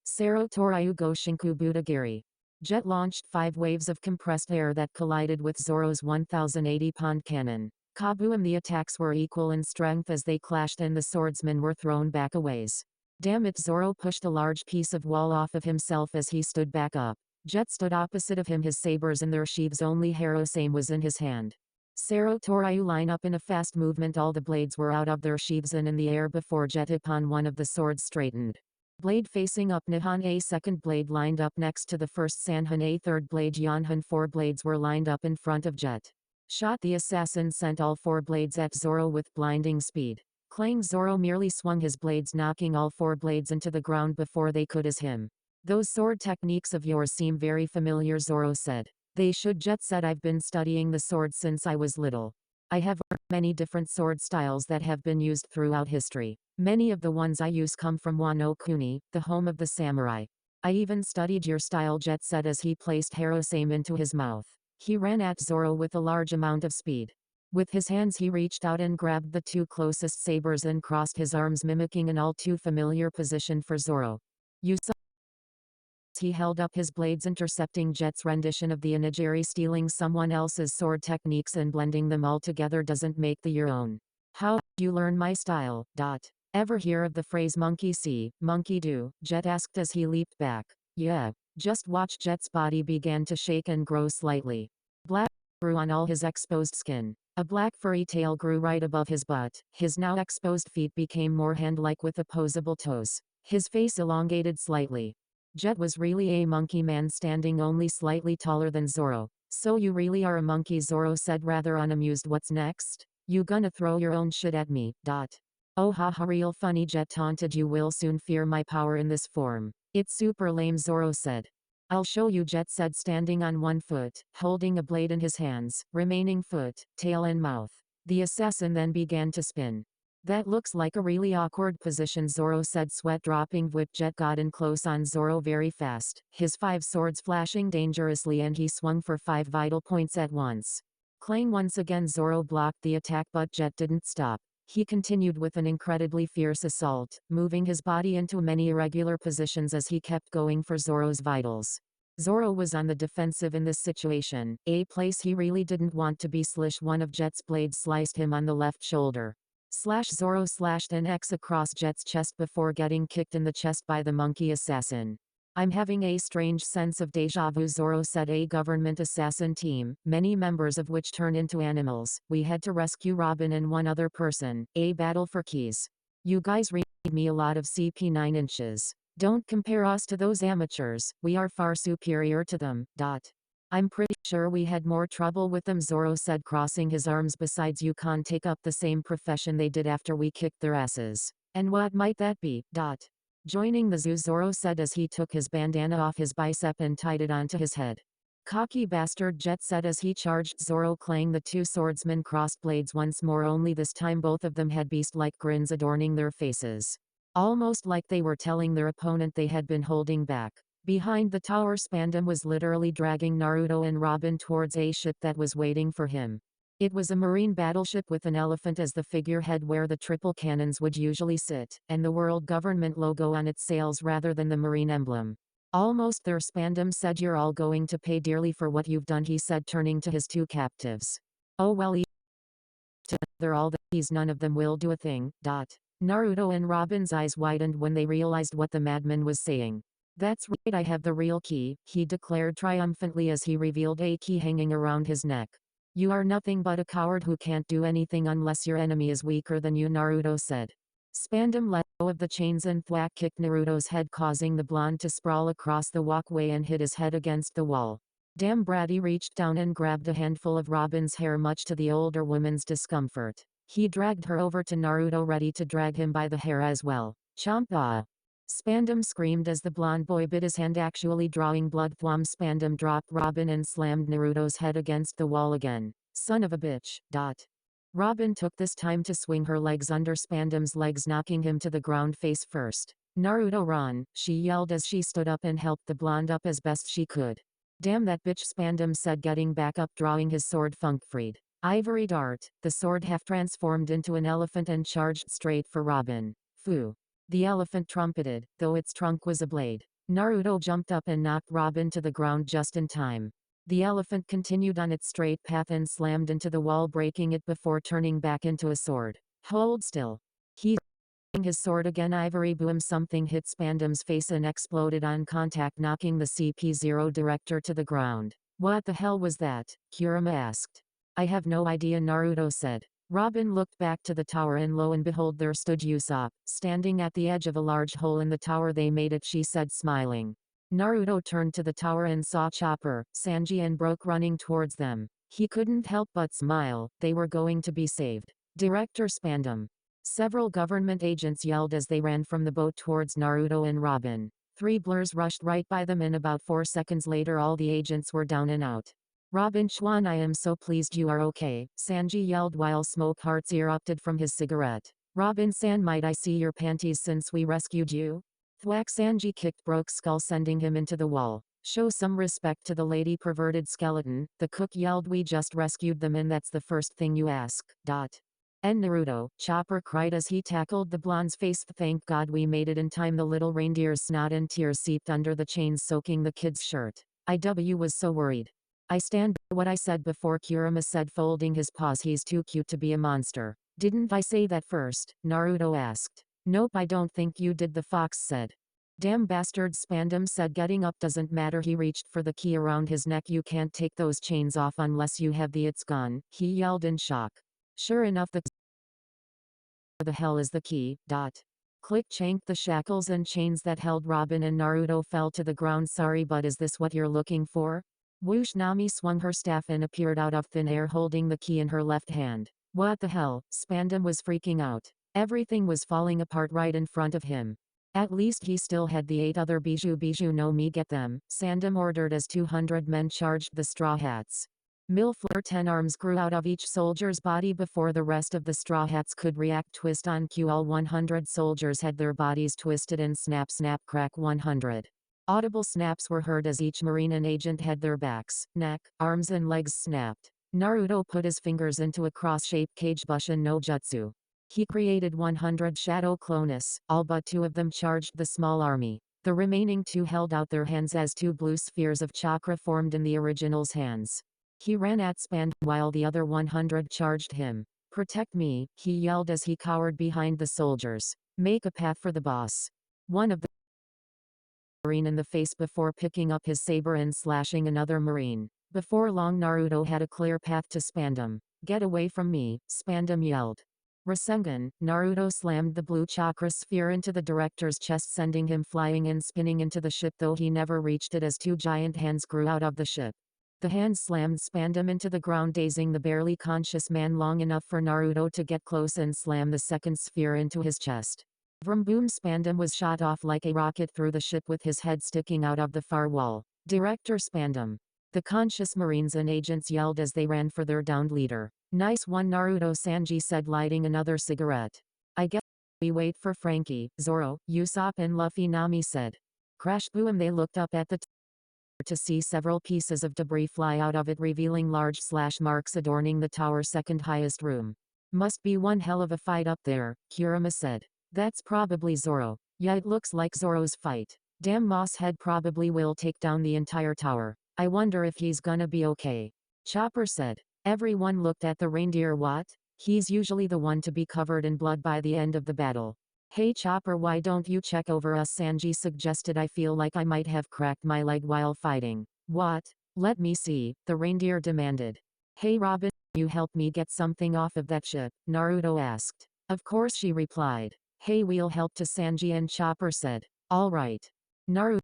Sero Toryu Goshinku Budagiri. Jet launched 5 waves of compressed air that collided with Zoro's 1080-pound cannon. Kaboom! The attacks were equal in strength as they clashed and the swordsmen were thrown back a ways. Damn it! Zoro pushed a large piece of wall off of himself as he stood back up. Jet stood opposite of him, his sabers in their sheaths, only Harosame was in his hand. Sero Toryu line up in a fast movement. All the blades were out of their sheaths and in the air before Jet upon one of the swords straightened. Blade facing up. Nihon A second blade lined up next to the first. Sanhan A third blade. Yonhan 4 blades were lined up in front of Jet. Shot. The assassin sent all 4 blades at Zoro with blinding speed. Clang. Zoro merely swung his blades, knocking all 4 blades into the ground before they could as him. Those sword techniques of yours seem very familiar, Zoro said. They should. Jet said, I've been studying the sword since I was little. I have learned many different sword styles that have been used throughout history. Many of the ones I use come from Wano Kuni, the home of the samurai. I even studied your style, Jet said as he placed Harosame into his mouth. He ran at Zoro with a large amount of speed. With his hands he reached out and grabbed the 2 closest sabers and crossed his arms, mimicking an all too familiar position for Zoro. You saw. He held up his blades, intercepting Jet's rendition of the onigiri. Stealing someone else's sword techniques and blending them all together doesn't make the your own. How did you learn my style? Ever hear of the phrase monkey see, monkey do? Jet asked as he leaped back. Yeah. Just watch. Jet's body began to shake and grow slightly. Black grew on all his exposed skin. A black furry tail grew right above his butt. His now exposed feet became more hand-like with opposable toes. His face elongated slightly. Jet was really a monkey man, standing only slightly taller than Zoro. So you really are a monkey, Zoro said, rather unamused. What's next? You gonna throw your own shit at me? Oh haha, real funny. Jet taunted. You will soon fear my power in this form. It's super lame, Zoro said. I'll show you, Jet said, standing on one foot, holding a blade in his hands, remaining foot, tail and mouth. The assassin then began to spin. That looks like a really awkward position, Zoro said, sweat dropping. Whip Jet got in close on Zoro very fast, his 5 swords flashing dangerously, and he swung for 5 vital points at once. Clang once again. Zoro blocked the attack, but Jet didn't stop. He continued with an incredibly fierce assault, moving his body into many irregular positions as he kept going for Zoro's vitals. Zoro was on the defensive in this situation, a place he really didn't want to be. One of Jet's blades sliced him on the left shoulder. Zoro slashed an X across Jet's chest before getting kicked in the chest by the monkey assassin. I'm having a strange sense of deja vu, Zoro said. A government assassin team, many members of which turn into animals. We had to rescue Robin and one other person. A battle for keys. You guys read me a lot of CP 9 inches. Don't compare us to those amateurs, we are far superior to them. I'm pretty sure we had more trouble with them, Zoro said, crossing his arms. Besides, you can't take up the same profession they did after we kicked their asses. And what might that be? Joining the zoo, Zoro said as he took his bandana off his bicep and tied it onto his head. Cocky bastard, Jet said as he charged Zoro. Clang. The 2 swordsmen crossed blades once more, only this time both of them had beast-like grins adorning their faces. Almost like they were telling their opponent they had been holding back. Behind the tower, Spandam was literally dragging Naruto and Robin towards a ship that was waiting for him. It was a marine battleship with an elephant as the figurehead where the triple cannons would usually sit, and the world government logo on its sails rather than the marine emblem. Almost there, Spandam said. You're all going to pay dearly for what you've done, he said, turning to his 2 captives. Oh well, they're all the keys, none of them will do a thing. Naruto and Robin's eyes widened when they realized what the madman was saying. That's right, I have the real key, he declared triumphantly as he revealed a key hanging around his neck. You are nothing but a coward who can't do anything unless your enemy is weaker than you, Naruto said. Spandam let go of the chains and thwack kicked Naruto's head, causing the blonde to sprawl across the walkway and hit his head against the wall. Damn, Bratty reached down and grabbed a handful of Robin's hair, much to the older woman's discomfort. He dragged her over to Naruto, ready to drag him by the hair as well. Chomp! Ah! Spandam screamed as the blonde boy bit his hand, actually drawing blood. Thwom! Spandam dropped Robin and slammed Naruto's head against the wall again. Son of a bitch. Robin took this time to swing her legs under Spandam's legs, knocking him to the ground face first. Naruto, run, she yelled as she stood up and helped the blonde up as best she could. Damn that bitch, Spandam said, getting back up, drawing his sword Funkfried. Ivory dart, the sword half transformed into an elephant and charged straight for Robin. Foo. The elephant trumpeted, though its trunk was a blade. Naruto jumped up and knocked Robin to the ground just in time. The elephant continued on its straight path and slammed into the wall, breaking it before turning back into a sword. Hold still. He swung his sword again. Ivory boom! Something hit Spandam's face and exploded on contact, knocking the CP0 director to the ground. What the hell was that? Kurama asked. I have no idea, Naruto said. Robin looked back to the tower and lo and behold there stood Usopp, standing at the edge of a large hole in the tower. They made it, she said, smiling. Naruto turned to the tower and saw Chopper, Sanji and Brook running towards them. He couldn't help but smile, they were going to be saved. Director Spandam. Several government agents yelled as they ran from the boat towards Naruto and Robin. 3 blurs rushed right by them and about 4 seconds later all the agents were down and out. Robin Schwan, I am so pleased you are okay, Sanji yelled while smoke hearts erupted from his cigarette. Robin-san, might I see your panties since we rescued you? Thwack! Sanji kicked Brook's skull, sending him into the wall. Show some respect to the lady, perverted skeleton, the cook yelled. We just rescued them and that's the first thing you ask. And Naruto, Chopper cried as he tackled the blonde's face. Thank God we made it in time. The little reindeer's snot and tears seeped under the chains, soaking the kid's shirt. IW was so worried. I stand by what I said before, Kurama said, folding his paws. He's too cute to be a monster. Didn't I say that first? Naruto asked. Nope, I don't think you did, the fox said. Damn bastard, Spandam said, getting up. Doesn't matter. He reached for the key around his neck. You can't take those chains off unless you have the it's gone, he yelled in shock. Sure enough, the hell is the key? Click chank. The shackles and chains that held Robin and Naruto fell to the ground. Sorry, but is this what you're looking for? Whoosh! Nami swung her staff and appeared out of thin air, holding the key in her left hand. What the hell? Spandam was freaking out. Everything was falling apart right in front of him. At least he still had the 8 other bijou no me get them, Sandom ordered as 200 men charged the Straw Hats. Milfler 10 arms grew out of each soldier's body before the rest of the Straw Hats could react. Twist on cue, all 100 soldiers had their bodies twisted and snap snap crack 100. Audible snaps were heard as each Marine and agent had their backs, neck, arms and legs snapped. Naruto put his fingers into a cross-shaped Kagebushin no Jutsu. He created 100 shadow clones, all but 2 of them charged the small army. The remaining 2 held out their hands as 2 blue spheres of chakra formed in the original's hands. He ran at Spandam while the other 100 charged him. "Protect me," he yelled as he cowered behind the soldiers. "Make a path for the boss." One of the Marine in the face before picking up his saber and slashing another Marine. Before long Naruto had a clear path to Spandam. "Get away from me," Spandam yelled. Rasengan, Naruto slammed the blue chakra sphere into the director's chest, sending him flying and spinning into the ship, though he never reached it as 2 giant hands grew out of the ship. The hands slammed Spandam into the ground, dazing the barely conscious man long enough for Naruto to get close and slam the second sphere into his chest. Vroom boom, Spandam was shot off like a rocket through the ship with his head sticking out of the far wall. "Director Spandam!" The conscious Marines and agents yelled as they ran for their downed leader. "Nice one, Naruto," Sanji said, lighting another cigarette. "I guess we wait for Frankie," Zoro, Usopp and Luffy, Nami said. Crash boom. They looked up at the tower to see several pieces of debris fly out of it, revealing large slash marks adorning the tower's second highest room. "Must be one hell of a fight up there," Kurama said. "That's probably Zoro." "Yeah, it looks like Zoro's fight. Damn, Moss Head probably will take down the entire tower. I wonder if he's gonna be okay," Chopper said. Everyone looked at the reindeer. "What? He's usually the one to be covered in blood by the end of the battle." "Hey Chopper, why don't you check over us?" Sanji suggested. "I feel like I might have cracked my leg while fighting." "What? Let me see," the reindeer demanded. "Hey Robin, can you help me get something off of that ship?" Naruto asked. "Of course," she replied. "Hey, we'll help too," Sanji and Chopper said. "All right." Naruto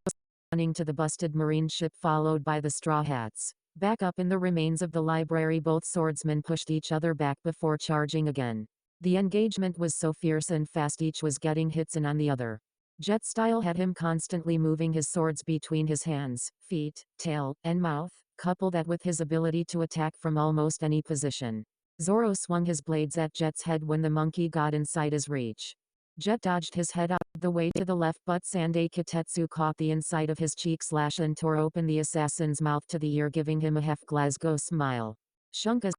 running to the busted Marine ship, followed by the Straw Hats. Back up in the remains of the library, both swordsmen pushed each other back before charging again. The engagement was so fierce and fast, each was getting hits in on the other. Jet Style had him constantly moving his swords between his hands, feet, tail, and mouth, couple that with his ability to attack from almost any position. Zoro swung his blades at Jet's head when the monkey got inside his reach. Jet dodged his head out the way to the left, but Sandai Kitetsu caught the inside of his cheek slash and tore open the assassin's mouth to the ear, giving him a half Glasgow smile. Shunka's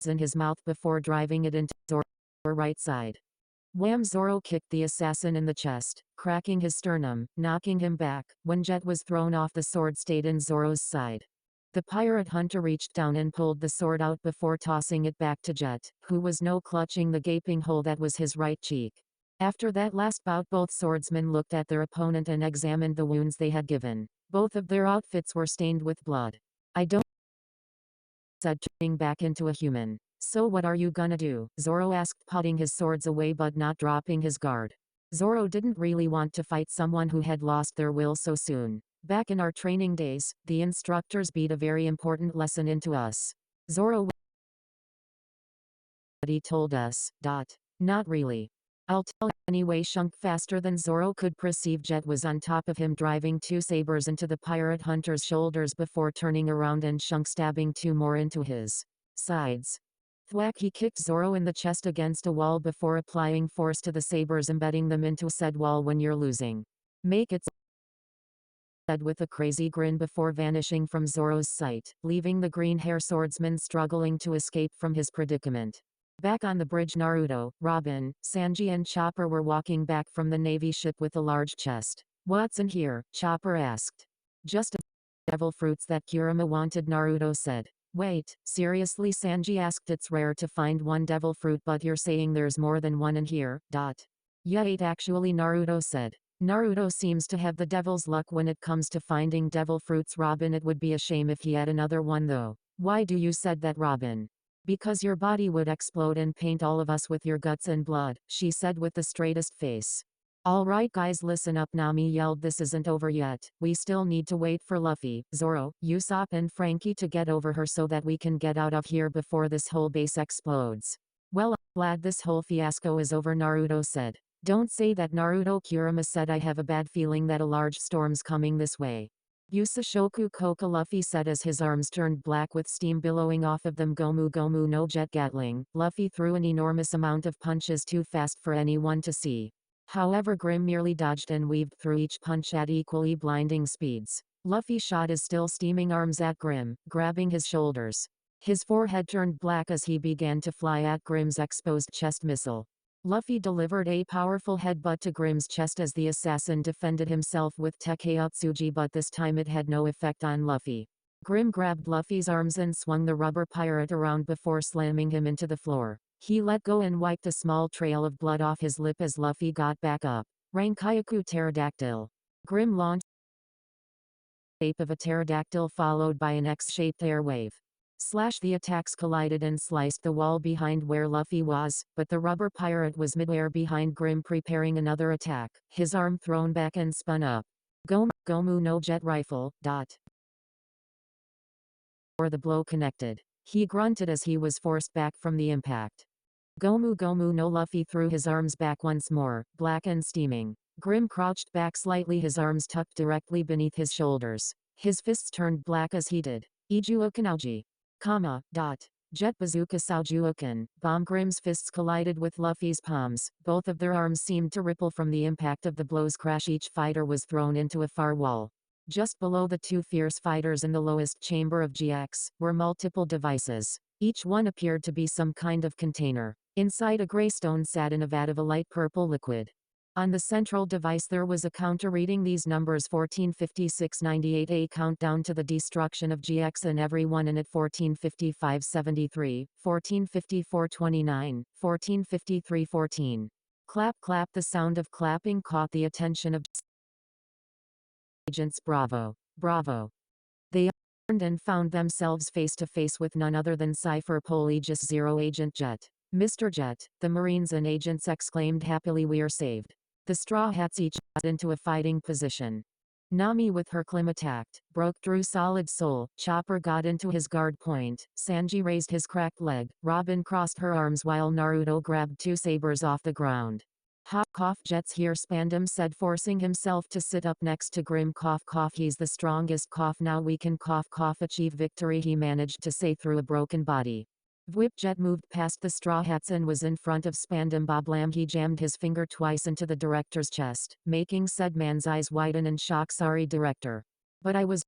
in his mouth before driving it into Zoro's right side. Wham! Zoro kicked the assassin in the chest, cracking his sternum, knocking him back. When Jet was thrown off, the sword stayed in Zoro's side. The pirate hunter reached down and pulled the sword out before tossing it back to Jet, who was now clutching the gaping hole that was his right cheek. After that last bout, both swordsmen looked at their opponent and examined the wounds they had given. Both of their outfits were stained with blood. "I don't," said, turning back into a human. "So what are you gonna do?" Zoro asked, putting his swords away but not dropping his guard. Zoro didn't really want to fight someone who had lost their will so soon. "Back in our training days, the instructors beat a very important lesson into us. Zoro, he told us. Not really. I'll tell you anyway." Shunk, faster than Zoro could perceive, Jet was on top of him, driving 2 sabers into the pirate hunter's shoulders before turning around and Shunk stabbing 2 more into his sides. Thwack! He kicked Zoro in the chest against a wall before applying force to the sabers, embedding them into said wall. "When you're losing, make it," said with a crazy grin before vanishing from Zoro's sight, leaving the green-hair swordsman struggling to escape from his predicament. Back on the bridge, Naruto, Robin, Sanji and Chopper were walking back from the Navy ship with a large chest. "What's in here?" Chopper asked. "Just a devil fruits that Kurama wanted," Naruto said. "Wait, seriously?" Sanji asked. "It's rare to find one devil fruit, but you're saying there's more than one in here?" "Yeah, 8 actually," Naruto said. "Naruto seems to have the devil's luck when it comes to finding devil fruits, Robin. It would be a shame if he had another one though." "Why do you said that, Robin?" "Because your body would explode and paint all of us with your guts and blood," she said with the straightest face. "All right guys, listen up," Nami yelled. "This isn't over yet. We still need to wait for Luffy, Zoro, Usopp and Frankie to get over her so that we can get out of here before this whole base explodes." Well, I'm glad this whole fiasco is over, Naruto said. Don't say that, Naruto. Kurama said. I have a bad feeling that a large storm's coming this way. Yusashoku Koka, Luffy said as his arms turned black with steam billowing off of them. Gomu Gomu no Jet Gatling. Luffy threw an enormous amount of punches too fast for anyone to see. However, Grim merely dodged and weaved through each punch at equally blinding speeds. Luffy shot his still steaming arms at Grim, grabbing his shoulders. His forehead turned black as he began to fly at Grim's exposed chest missile. Luffy delivered a powerful headbutt to Grim's chest as the assassin defended himself with Tekeyatsuji, but this time it had no effect on Luffy. Grim grabbed Luffy's arms and swung the rubber pirate around before slamming him into the floor. He let go and wiped a small trail of blood off his lip as Luffy got back up. Rankyaku Pterodactyl. Grim launched the shape of a pterodactyl followed by an X-shaped air wave. The attacks collided and sliced the wall behind where Luffy was, but the rubber pirate was midair behind Grim preparing another attack, his arm thrown back and spun up. Gomu Gomu no Jet Rifle. Or the blow connected. He grunted as he was forced back from the impact. Gomu Gomu no. Luffy threw his arms back once more, black and steaming. Grim crouched back slightly, his arms tucked directly beneath his shoulders. His fists turned black as he did. Iju Okanauji. Jet Bazooka Saujuokan. Bomb. Grim's fists collided with Luffy's palms. Both of their arms seemed to ripple from the impact of the blows. Crash. Each fighter was thrown into a far wall. Just below the two fierce fighters in the lowest chamber of GX, were multiple devices. Each one appeared to be some kind of container. Inside, a gray stone sat in a vat of a light purple liquid. On the central device there was a counter reading these numbers: 145698, a countdown to the destruction of GX and everyone in it. 145573, 145429, 145314. Clap clap. The sound of clapping caught the attention of agents. Bravo, bravo. They turned and found themselves face to face with none other than Cypher Pole Aegis Zero Agent Jet. Mr. Jet, the Marines and agents exclaimed happily, we are saved. The Straw Hats each got into a fighting position. Nami with her clim attacked, broke through Solid Soul, Chopper got into his guard point, Sanji raised his cracked leg, Robin crossed her arms while Naruto grabbed two sabers off the ground. Ha, cough. Jet's here, Spandam said, forcing himself to sit up next to Grim. Cough cough, he's the strongest. Cough, now we can cough cough achieve victory, he managed to say through a broken body. Vwip. Jet moved past the Straw Hats and was in front of Spandam. Boblam. He jammed his finger twice into the director's chest, making said man's eyes widen in shock. Sorry, director. But I was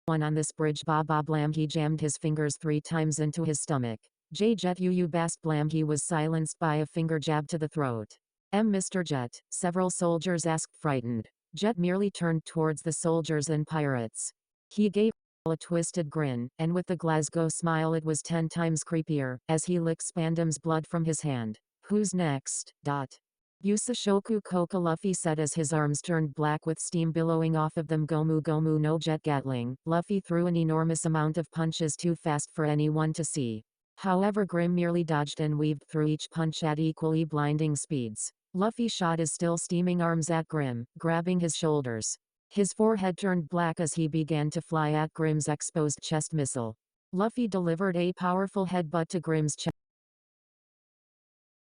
one on this bridge. Boblam. He jammed his fingers 3 times into his stomach. Jet, you bast. Blam. He was silenced by a finger jab to the throat. Mr. Jet, several soldiers asked, frightened. Jet merely turned towards the soldiers and pirates. He gave a twisted grin, and with the Glasgow smile it was 10 times creepier, as he licked Spandam's blood from his hand. Who's next? Yusashoku Koka, Luffy said as his arms turned black with steam billowing off of them. Gomu Gomu no Jet Gatling. Luffy threw an enormous amount of punches too fast for anyone to see. However, Grim merely dodged and weaved through each punch at equally blinding speeds. Luffy shot his still steaming arms at Grim, grabbing his shoulders. His forehead turned black as he began to fly at Grim's exposed chest missile. Luffy delivered a powerful headbutt to Grim's chest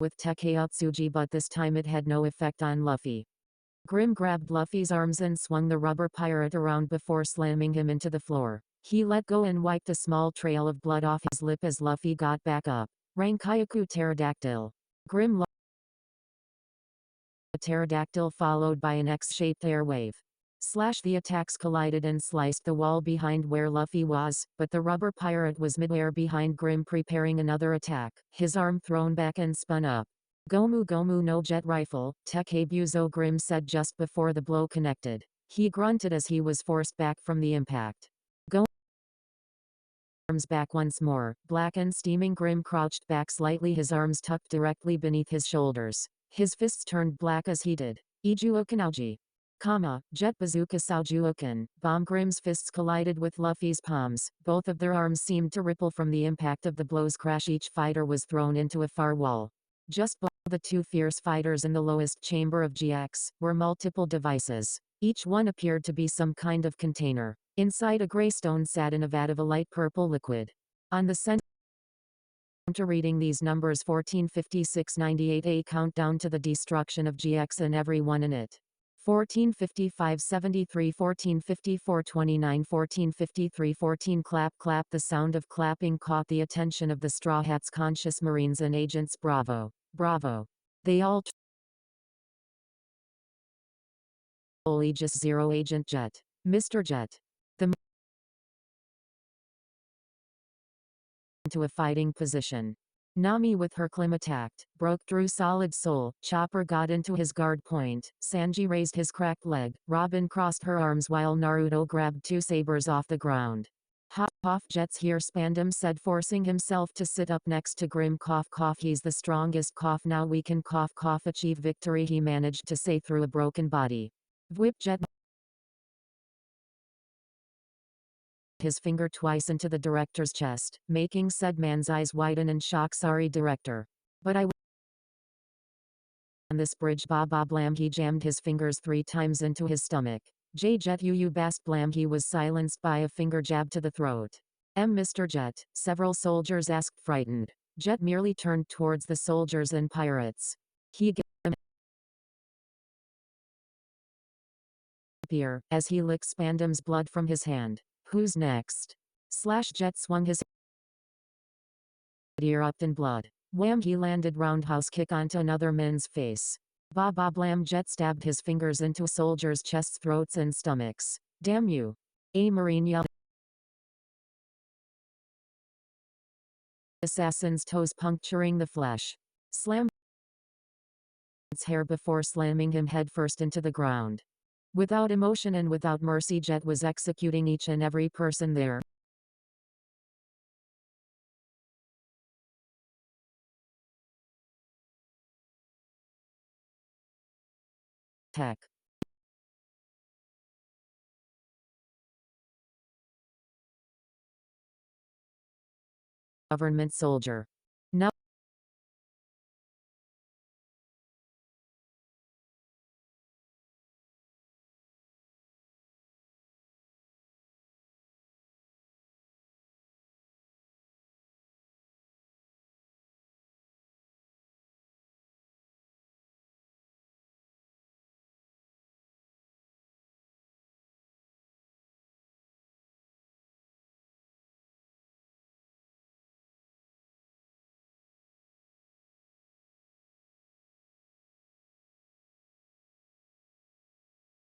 with Tekeyatsuji, but this time it had no effect on Luffy. Grim grabbed Luffy's arms and swung the rubber pirate around before slamming him into the floor. He let go and wiped a small trail of blood off his lip as Luffy got back up. Rankyaku Pterodactyl. Grim a pterodactyl followed by an X-shaped air wave. The attacks collided and sliced the wall behind where Luffy was, but the rubber pirate was midair behind Grim preparing another attack, his arm thrown back and spun up. Gomu Gomu no Jet Rifle, Tekebuzo. Grim said just before the blow connected. He grunted as he was forced back from the impact. Arms back once more, black and steaming. Grim crouched back slightly, his arms tucked directly beneath his shoulders. His fists turned black as he did. Iju Okanauji. Jet Bazooka Saujuokan. Bomb. Grim's fists collided with Luffy's palms. Both of their arms seemed to ripple from the impact of the blows. Crash. Each fighter was thrown into a far wall. Just below the two fierce fighters in the lowest chamber of GX, were multiple devices. Each one appeared to be some kind of container. Inside, a gray stone sat in a vat of a light purple liquid. On the center To reading these numbers 1456-98 a countdown to the destruction of GX and everyone in it. 1455-73 1454-29 1453 14 clap clap. The sound of clapping caught the attention of the Straw Hats, conscious Marines and agents. Bravo, bravo. They all Aegis 0 Agent Jet. Mr. Jet. The into a fighting position. Nami with her clim attacked, broke through Solid Soul, Chopper got into his guard point, Sanji raised his cracked leg, Robin crossed her arms while Naruto grabbed two sabers off the ground. Hop off Jet's here, Spandam said, forcing himself to sit up next to Grim. Cough cough, he's the strongest. Cough, now we can cough cough, achieve victory, he managed to say through a broken body. Whip Jet his finger twice into the director's chest, making said man's eyes widen in shock. Sorry director. But I on this bridge. Ba ba blam, he jammed his fingers 3 times into his stomach. J Jet you bast blam, he was silenced by a finger jab to the throat. Mr. Jet, several soldiers asked, frightened. Jet merely turned towards the soldiers and pirates. He gave them beer, as he licked Spandam's blood from his hand. Who's next? Jet swung his ear up in blood. Wham, he landed roundhouse kick onto another man's face. Ba ba blam, Jet stabbed his fingers into soldiers' chests, throats and stomachs. Damn you. A Marine yelled. Assassin's toes puncturing the flesh. Slam its hair before slamming him headfirst into the ground. Without emotion and without mercy, Jet was executing each and every person there. Heck. Government soldier. No.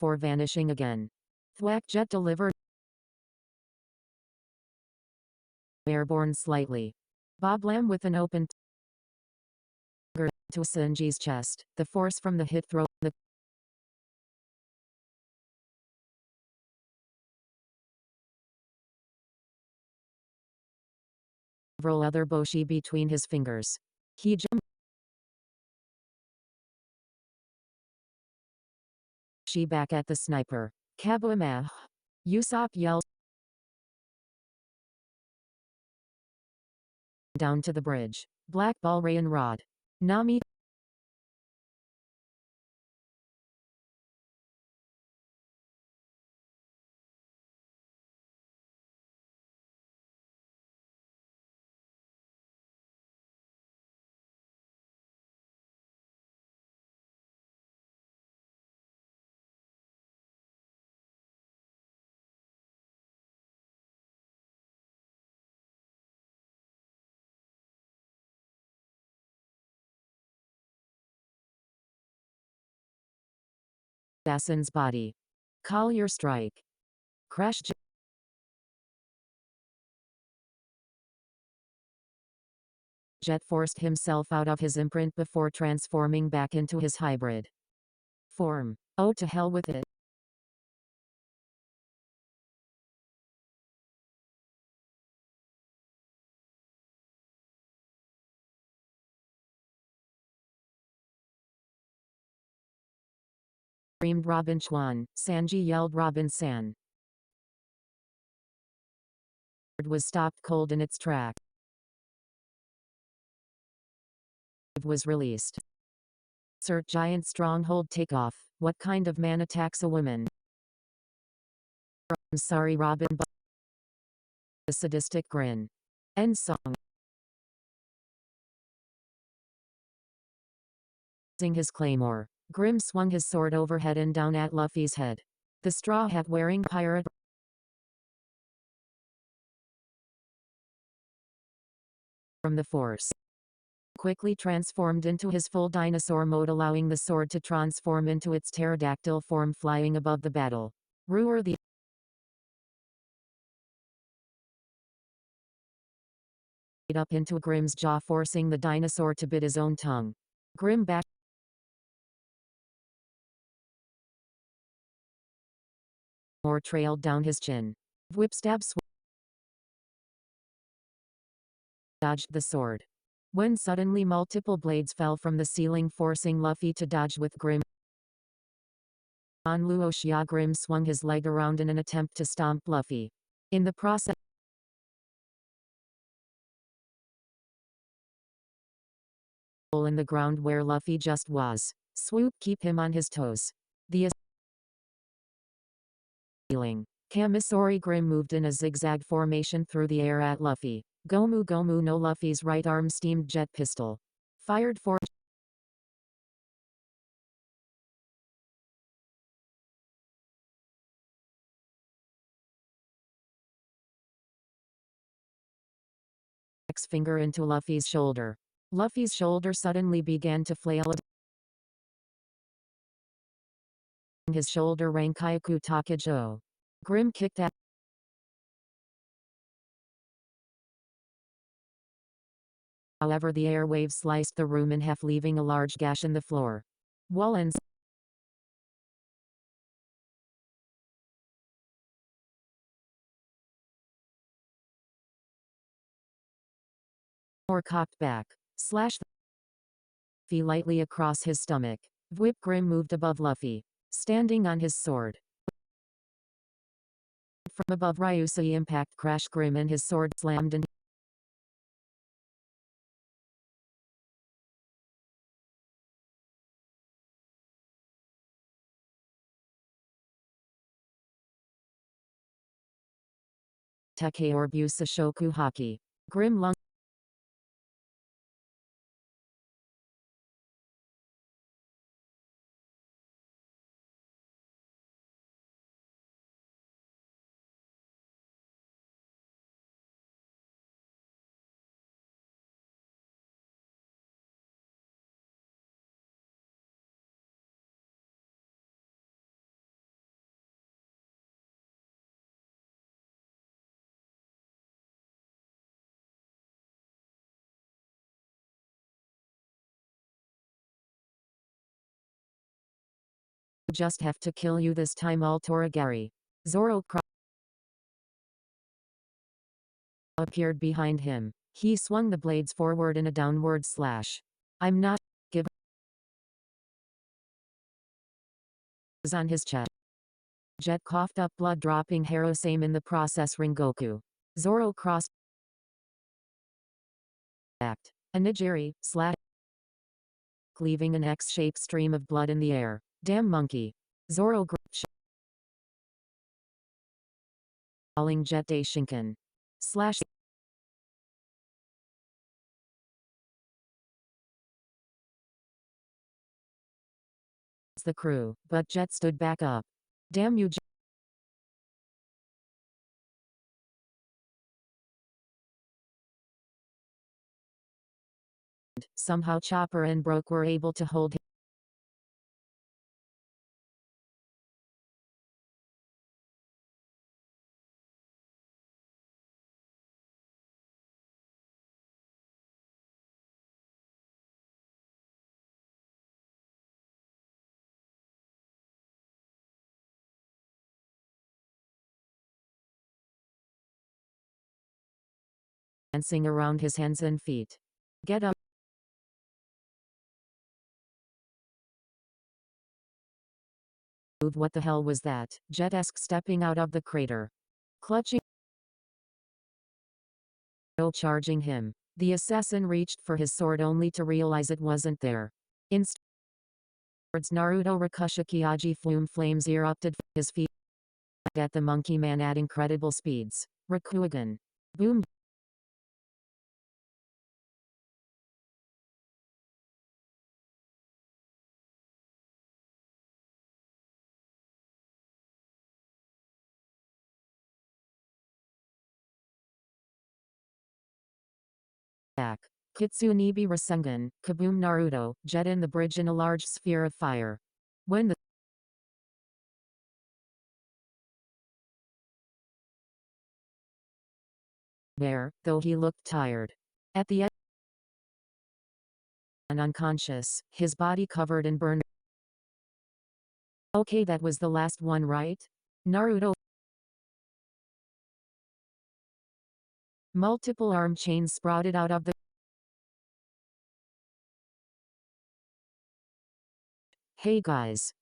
For vanishing again. Thwack, Jet delivered. Airborne slightly. Boblam with an open to Sanji's chest. The force from the hit throw the several other boshi between his fingers. He jumped she back at the sniper. Kabuimah. Usopp yelled down to the bridge. Black Ball Ray and Rod. Nami assassin's body. Collier strike. Crash. Jet forced himself out of his imprint before transforming back into his hybrid form. Oh, to hell with it. Screamed Robin Chuan. Sanji yelled Robin-san. Was stopped cold in its track. Was released. Insert giant stronghold takeoff. What kind of man attacks a woman? I'm sorry, Robin. A sadistic grin. End song. Using his claymore, Grim swung his sword overhead and down at Luffy's head. The straw hat-wearing pirate from the force quickly transformed into his full dinosaur mode, allowing the sword to transform into its pterodactyl form, flying above the battle. Ruer the up into Grim's jaw, forcing the dinosaur to bit his own tongue. Grim back or trailed down his chin. Whip stab dodged the sword. When suddenly multiple blades fell from the ceiling, forcing Luffy to dodge with Grim. On Luoxia, Grim swung his leg around in an attempt to stomp Luffy. In the process, in the ground where Luffy just was. Swoop, keep him on his toes. The ceiling. Kamisori Grim moved in a zigzag formation through the air at Luffy. Gomu Gomu no Luffy's right arm steamed jet pistol. Fired for finger into Luffy's shoulder. Luffy's shoulder suddenly began to flail. His shoulder rang Kaizoukage. Grim kicked at. However, the airwaves sliced the room in half, leaving a large gash in the floor. Wallens or cocked back. Slash Luffy lightly across his stomach. Whip Grim moved above Luffy, standing on his sword. From above, Ryusui impact crash. Grim and his sword slammed and Teke or Busa Shoku Haki. Grim lung just have to kill you this time, all Toragari. Zoro appeared behind him. He swung the blades forward in a downward slash. I'm not give on his chest. Jet coughed up blood, dropping Harosame in the process. Ringoku. Zoro crossed act. A nigiri slash, leaving an X-shaped stream of blood in the air. Damn monkey. Zoro calling Jet de Shinken. Slash the crew, but Jet stood back up. Damn you, Jet. Somehow Chopper and Broke were able to hold him. Dancing around his hands and feet. Get up. What the hell was that? Jet-esque stepping out of the crater. Clutching. Charging him. The assassin reached for his sword only to realize it wasn't there. Instead, Naruto Rakushikiaji Flume Flames erupted from his feet at the monkey man at incredible speeds. Rakugan. Boom. Kitsunibi Rasengan, Kaboom Naruto, jet in the bridge in a large sphere of fire. When the bear, though he looked tired. At the end and unconscious, his body covered in burn. Okay, that was the last one, right? Naruto. Multiple arm chains sprouted out of the. Hey guys.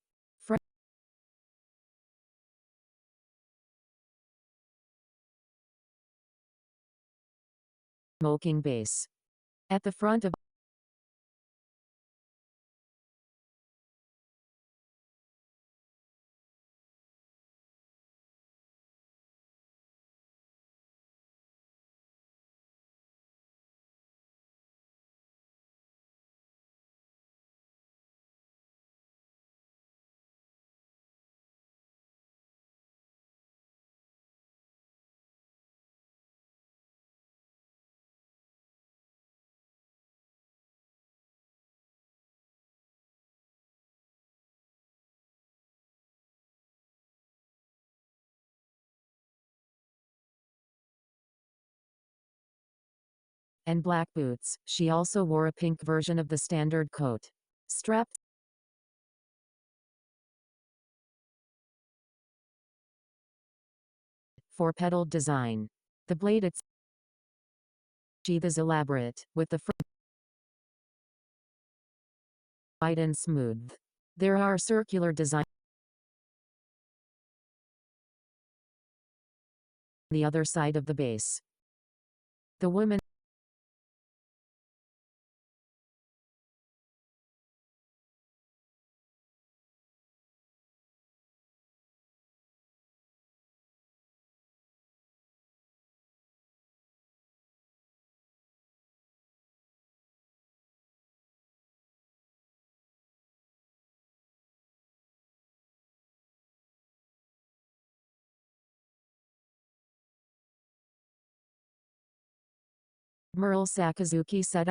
Smoking base. At the front of and black boots, she also wore a pink version of the standard coat. Strapped for pedal design. The blade itself is elaborate, with the front wide and smooth. There are circular designs on the other side of the base. The woman Merle Sakazuki said,